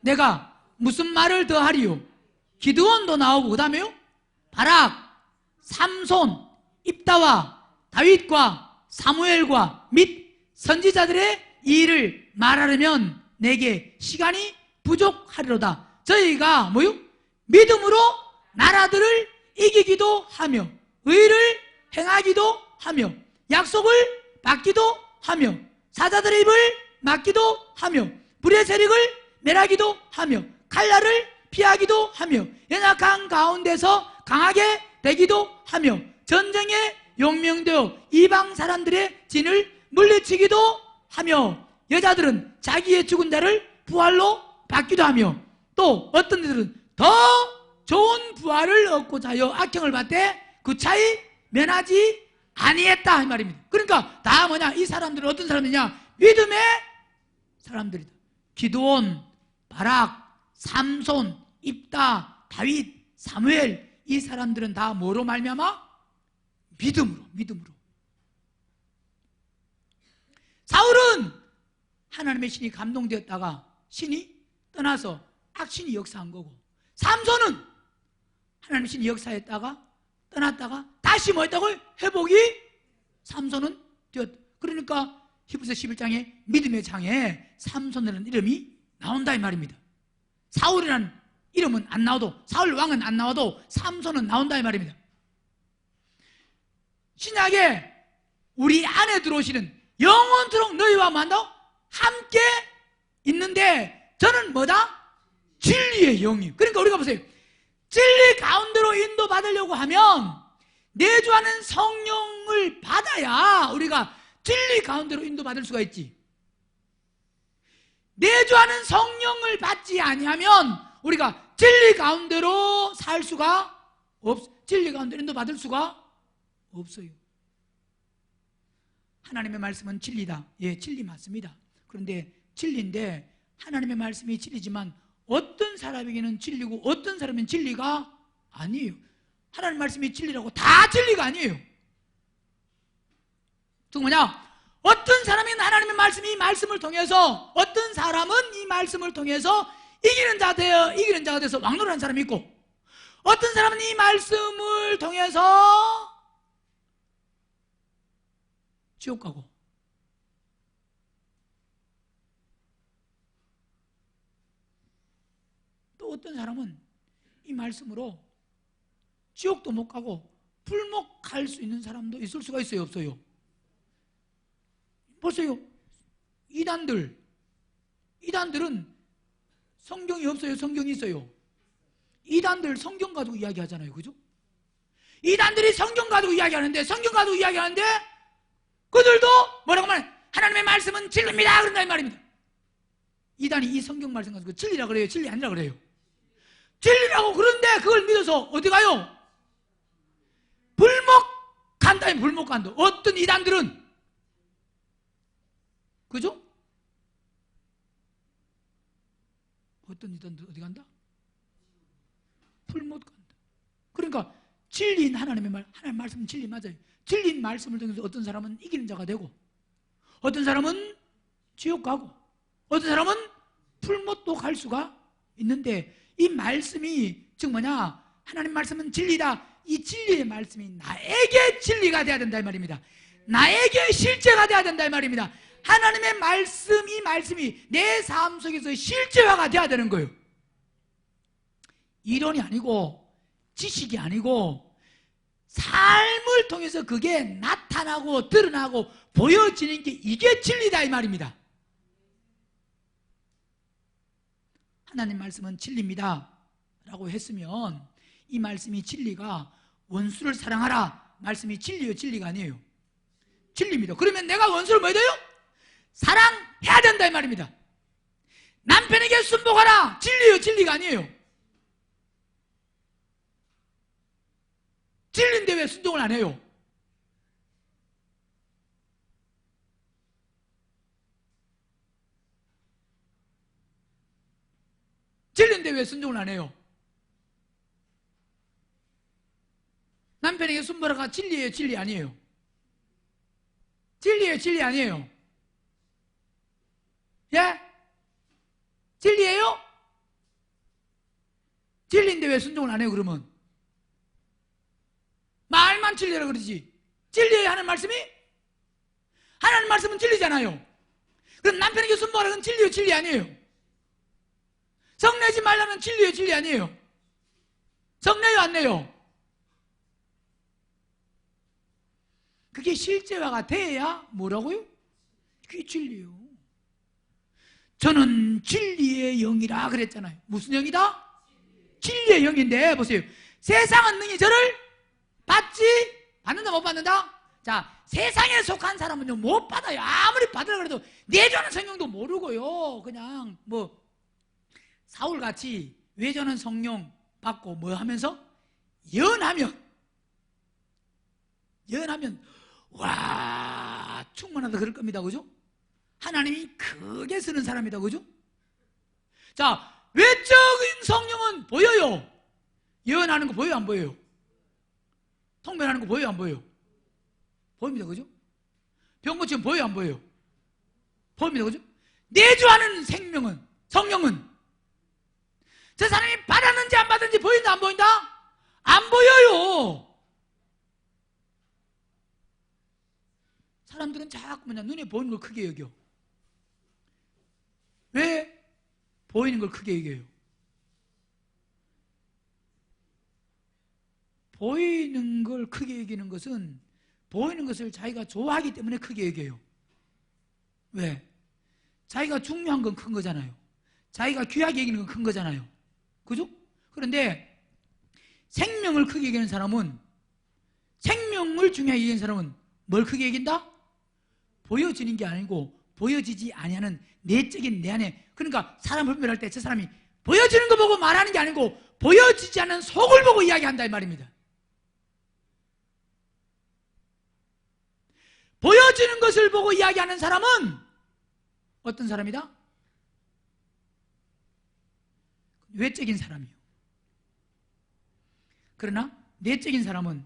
내가 무슨 말을 더하리요? 기드온도 나오고 그 다음에요 바락, 삼손, 입다와 다윗과 사무엘과 및 선지자들의 일을 말하려면 내게 시간이 부족하리로다. 저희가 뭐요? 믿음으로 나라들을 이기기도 하며 의를 행하기도 하며 약속을 받기도 하며 사자들의 입을 막기도 하며 불의 세력을 멸하기도 하며 칼날을 피하기도 하며 연약한 가운데서 강하게 되기도 하며 전쟁에 용명되어 이방 사람들의 진을 물리치기도 하며 여자들은 자기의 죽은 자를 부활로 받기도 하며 또 어떤 이들은 더 좋은 부활을 얻고자 하여 악행을 받되 그 차이 면하지 아니했다 이 말입니다. 그러니까 다 뭐냐? 이 사람들은 어떤 사람이냐? 믿음의 사람들이다. 기드온, 바락, 삼손, 입다, 다윗, 사무엘, 이 사람들은 다 뭐로 말미암아? 믿음으로. 사울은 하나님의 신이 감동되었다가 신이 떠나서 악신이 역사한 거고, 삼손은 하나님의 신이 역사했다가 떠났다가 다시 뭐 했다고요? 회복이 삼손은 되었다. 그러니까 히브리서 11장에 믿음의 장에 삼손이라는 이름이 나온다 이 말입니다. 사울이라는 이름은 안 나와도, 사울 왕은 안 나와도 삼손은 나온다 이 말입니다. 신약에 우리 안에 들어오시는 영원토록 너희와 만나고 함께 있는데 저는 뭐다? 진리의 영이에요. 그러니까 우리가 보세요. 진리 가운데로 인도받으려고 하면 내주하는 성령을 받아야 우리가 진리 가운데로 인도받을 수가 있지. 내주하는 성령을 받지 아니하면 우리가 진리 가운데로 살 수가 진리 가운데로 인도받을 수가 없어요. 하나님의 말씀은 진리다. 예, 진리 맞습니다. 그런데 진리인데 하나님의 말씀이 진리지만 어떤 사람에게는 진리고 어떤 사람은 진리가 아니에요. 하나님 말씀이 진리라고 다 진리가 아니에요. 즉 뭐냐? 어떤 사람은 하나님의 말씀이 이 말씀을 통해서, 어떤 사람은 이 말씀을 통해서 이기는 자가 돼서 왕노릇하는 사람이 있고, 어떤 사람은 이 말씀을 통해서 지옥 가고, 또 어떤 사람은 이 말씀으로 지옥도 못 가고 불목 갈 수 있는 사람도 있을 수가 있어요, 없어요? 보세요. 이단들은 성경이 없어요, 성경이 있어요? 이단들 성경 가지고 이야기하잖아요, 그죠? 이단들이 성경 가지고 이야기하는데, 그들도 뭐라고 말해? 하나님의 말씀은 진리입니다 그런다 이 말입니다. 이단이 이 성경 말씀 가지고 진리라 그래요, 진리 아니라 그래요? 진리라고. 그런데 그걸 믿어서 어디 가요? 불목간다. 불목간다. 어떤 이단들은, 그죠? 어떤 이단들 어디 간다? 불못 간다. 그러니까 진리인 하나님의 하나님 말씀은 진리 맞아요. 진리인 말씀을 통해서 어떤 사람은 이기는 자가 되고, 어떤 사람은 지옥 가고, 어떤 사람은 불못도 갈 수가 있는데, 이 말씀이 즉 뭐냐? 하나님 말씀은 진리다. 이 진리의 말씀이 나에게 진리가 돼야 된다 이 말입니다. 나에게 실제가 돼야 된다 이 말입니다. 하나님의 말씀, 이 말씀이 내 삶 속에서 실제화가 돼야 되는 거예요. 이론이 아니고 지식이 아니고 삶을 통해서 그게 나타나고 드러나고 보여지는 게 이게 진리다 이 말입니다. 하나님 말씀은 진리입니다 라고 했으면 이 말씀이 진리가 원수를 사랑하라 말씀이 진리요 진리가 아니에요. 진리입니다. 그러면 내가 원수를 뭐 해야 돼요? 사랑해야 된다 이 말입니다. 남편에게 순복하라 진리요 진리가 아니에요. 진리인데 왜 순종을 안 해요? 진리인데 왜 순종을 안 해요? 남편에게 순복하라 진리예요 진리 아니에요? 진리예요 진리 아니에요? 예? 진리예요? 진리인데 왜 순종을 안 해요 그러면? 말만 진리라 그러지 진리예요 하는 말씀이? 하나님 말씀은 진리잖아요. 그럼 남편에게 순복하라 건 진리예요 진리 아니에요? 성내지 말라는 진리예요 진리 아니에요? 성내요 안 내요? 그게 실제화가 돼야 뭐라고요? 그게 진리예요. 저는 진리의 영이라 그랬잖아요. 무슨 영이다? 진리의 영인데 보세요. 세상은 능히 저를 받는다 못 받는다? 자, 세상에 속한 사람은요 못 받아요. 아무리 받으라 그래도 내주하는 성령도 모르고요. 그냥 뭐 사울같이 외주하는 성령 받고 뭐 하면서 연하면 와 충만하다 그럴 겁니다. 그죠? 하나님이 크게 쓰는 사람이다. 그죠? 자, 외적인 성령은 보여요. 예언하는 거 보여요 안 보여요? 통변하는 거 보여요 안 보여요? 보입니다. 그죠? 병 고치면 보여요 안 보여요? 보입니다. 그죠? 내주하는 생명은 성령은 저 사람이 받았는지 안 받았는지 보인다 안 보인다? 안 보여요. 사람들은 자꾸 그냥 눈에 보이는 걸 크게 여겨. 왜 보이는 걸 크게 여겨요? 보이는 걸 크게 여기는 것은 보이는 것을 자기가 좋아하기 때문에 크게 여겨요. 왜? 자기가 중요한 건 큰 거잖아요. 자기가 귀하게 여기는 건 큰 거잖아요. 그죠? 그런데 생명을 크게 여기는 사람은 생명을 중요하게 여기는 사람은 뭘 크게 여긴다? 보여지는 게 아니고 보여지지 아니하는 내적인 내 안에 그러니까 사람을 분별할 때 저 사람이 보여지는 거 보고 말하는 게 아니고 보여지지 않는 속을 보고 이야기한다 이 말입니다. 보여지는 것을 보고 이야기하는 사람은 어떤 사람이다? 외적인 사람이요. 그러나 내적인 사람은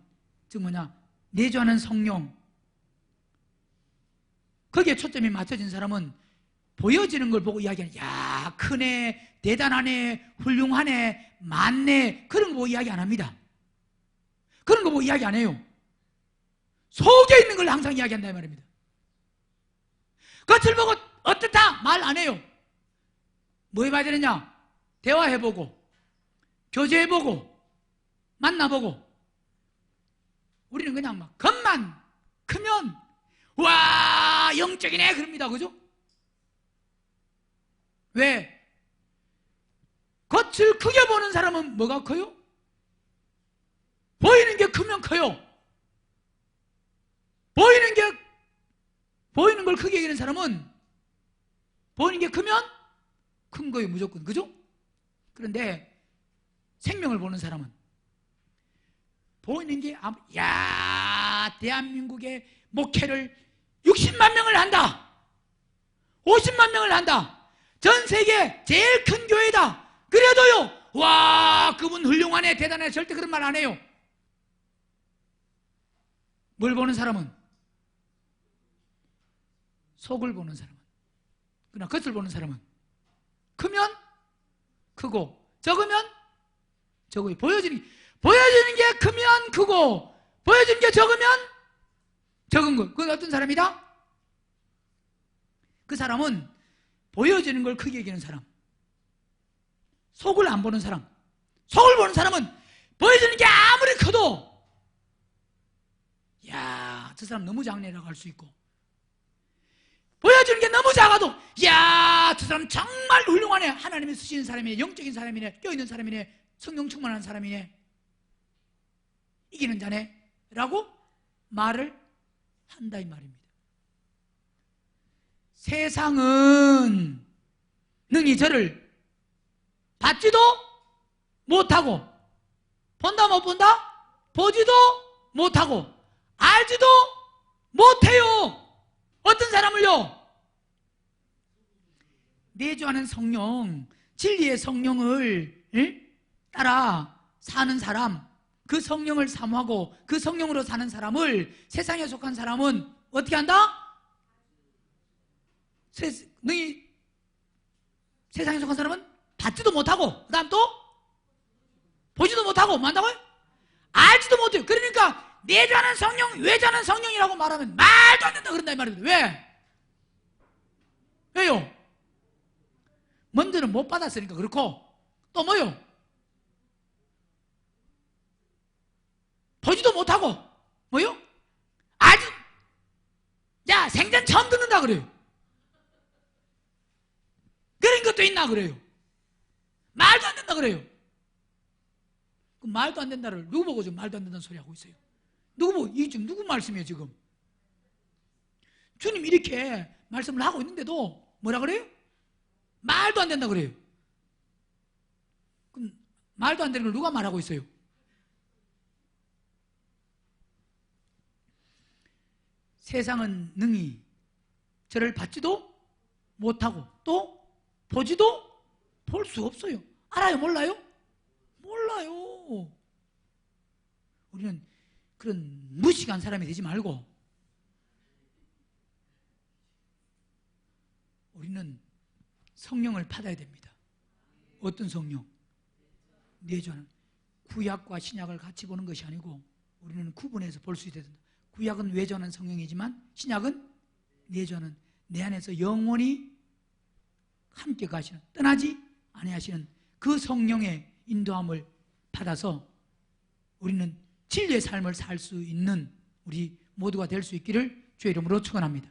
즉 뭐냐 내주하는 성령 거기에 초점이 맞춰진 사람은 보여지는 걸 보고 이야기하는 야 크네 대단하네 훌륭하네 많네 그런 거 보고 이야기 안 합니다. 그런 거 보고 이야기 안 해요. 속에 있는 걸 항상 이야기한다 이 말입니다. 겉을 보고 어떻다 말 안 해요. 뭐 해봐야 되느냐? 대화해보고 교제해보고 만나보고 우리는 그냥 막 겉만 크면 와 영적이네 그럽니다. 그죠? 왜? 겉을 크게 보는 사람은 뭐가 커요? 보이는 게 크면 커요. 보이는 걸 크게 여기는 사람은 보이는 게 크면 큰 거예요 무조건. 그죠? 그런데 생명을 보는 사람은 보이는 게 야 대한민국의 목회를 60만 명을 한다 50만 명을 한다 전 세계 제일 큰 교회다 그래도요 와 그분 훌륭하네 대단해 절대 그런 말 안 해요. 뭘 보는 사람은 속을 보는 사람은 그러나 겉을 보는 사람은 크면 크고 적으면 적어요. 보여지는 게 크면 크고 보여지는 게 적으면 적은 거. 그건 어떤 사람이다? 그 사람은 보여지는 걸 크게 여기는 사람 속을 안 보는 사람 속을 보는 사람은 보여주는 게 아무리 커도 야, 저 사람 너무 작네라고 할 수 있고, 보여주는 게 너무 작아도 야, 저 사람 정말 훌륭하네, 하나님이 쓰시는 사람이네, 영적인 사람이네, 껴있는 사람이네, 성령 충만한 사람이네, 이기는 자네 라고 말을 한다 이 말입니다. 세상은 능히 저를 받지도 못하고, 본다 못 본다? 보지도 못하고 알지도 못해요. 어떤 사람을요? 내주하는 성령, 진리의 성령을 따라 사는 사람, 그 성령을 사모하고 그 성령으로 사는 사람을 세상에 속한 사람은 어떻게 한다? 너희 세상에 속한 사람은 받지도 못하고, 그 다음 또 보지도 못하고, 뭐 한다고요? 알지도 못해요. 그러니까 내주하는 성령, 외주하는 성령이라고 말하면 말도 안 된다 그런다 이 말입니다. 왜? 왜요? 먼저는 못 받았으니까 그렇고, 또 뭐요? 보지도 못하고, 뭐요? 아주, 야, 생전 처음 듣는다 그래요. 그런 것도 있나 그래요. 말도 안 된다 그래요. 그 말도 안 된다를 누구 보고 지금 말도 안 된다는 소리 하고 있어요? 누구 보고, 이 지금 누구 말씀이에요 지금? 주님 이렇게 말씀을 하고 있는데도 뭐라 그래요? 말도 안 된다 그래요. 그럼 말도 안 되는 걸 누가 말하고 있어요? 세상은 능히 저를 받지도 못하고 또 보지도 볼 수 없어요. 알아요? 몰라요? 몰라요. 우리는 그런 무식한 사람이 되지 말고, 우리는 성령을 받아야 됩니다. 어떤 성령? 내주하는. 구약과 신약을 같이 보는 것이 아니고 우리는 구분해서 볼 수 있어야 된다. 구약은 외주하는 성령이지만 신약은 내주하는, 내 안에서 영원히 함께 가시는, 떠나지 아니하시는 그 성령의 인도함을 받아서 우리는 진리의 삶을 살 수 있는 우리 모두가 될 수 있기를 주의 이름으로 축원합니다.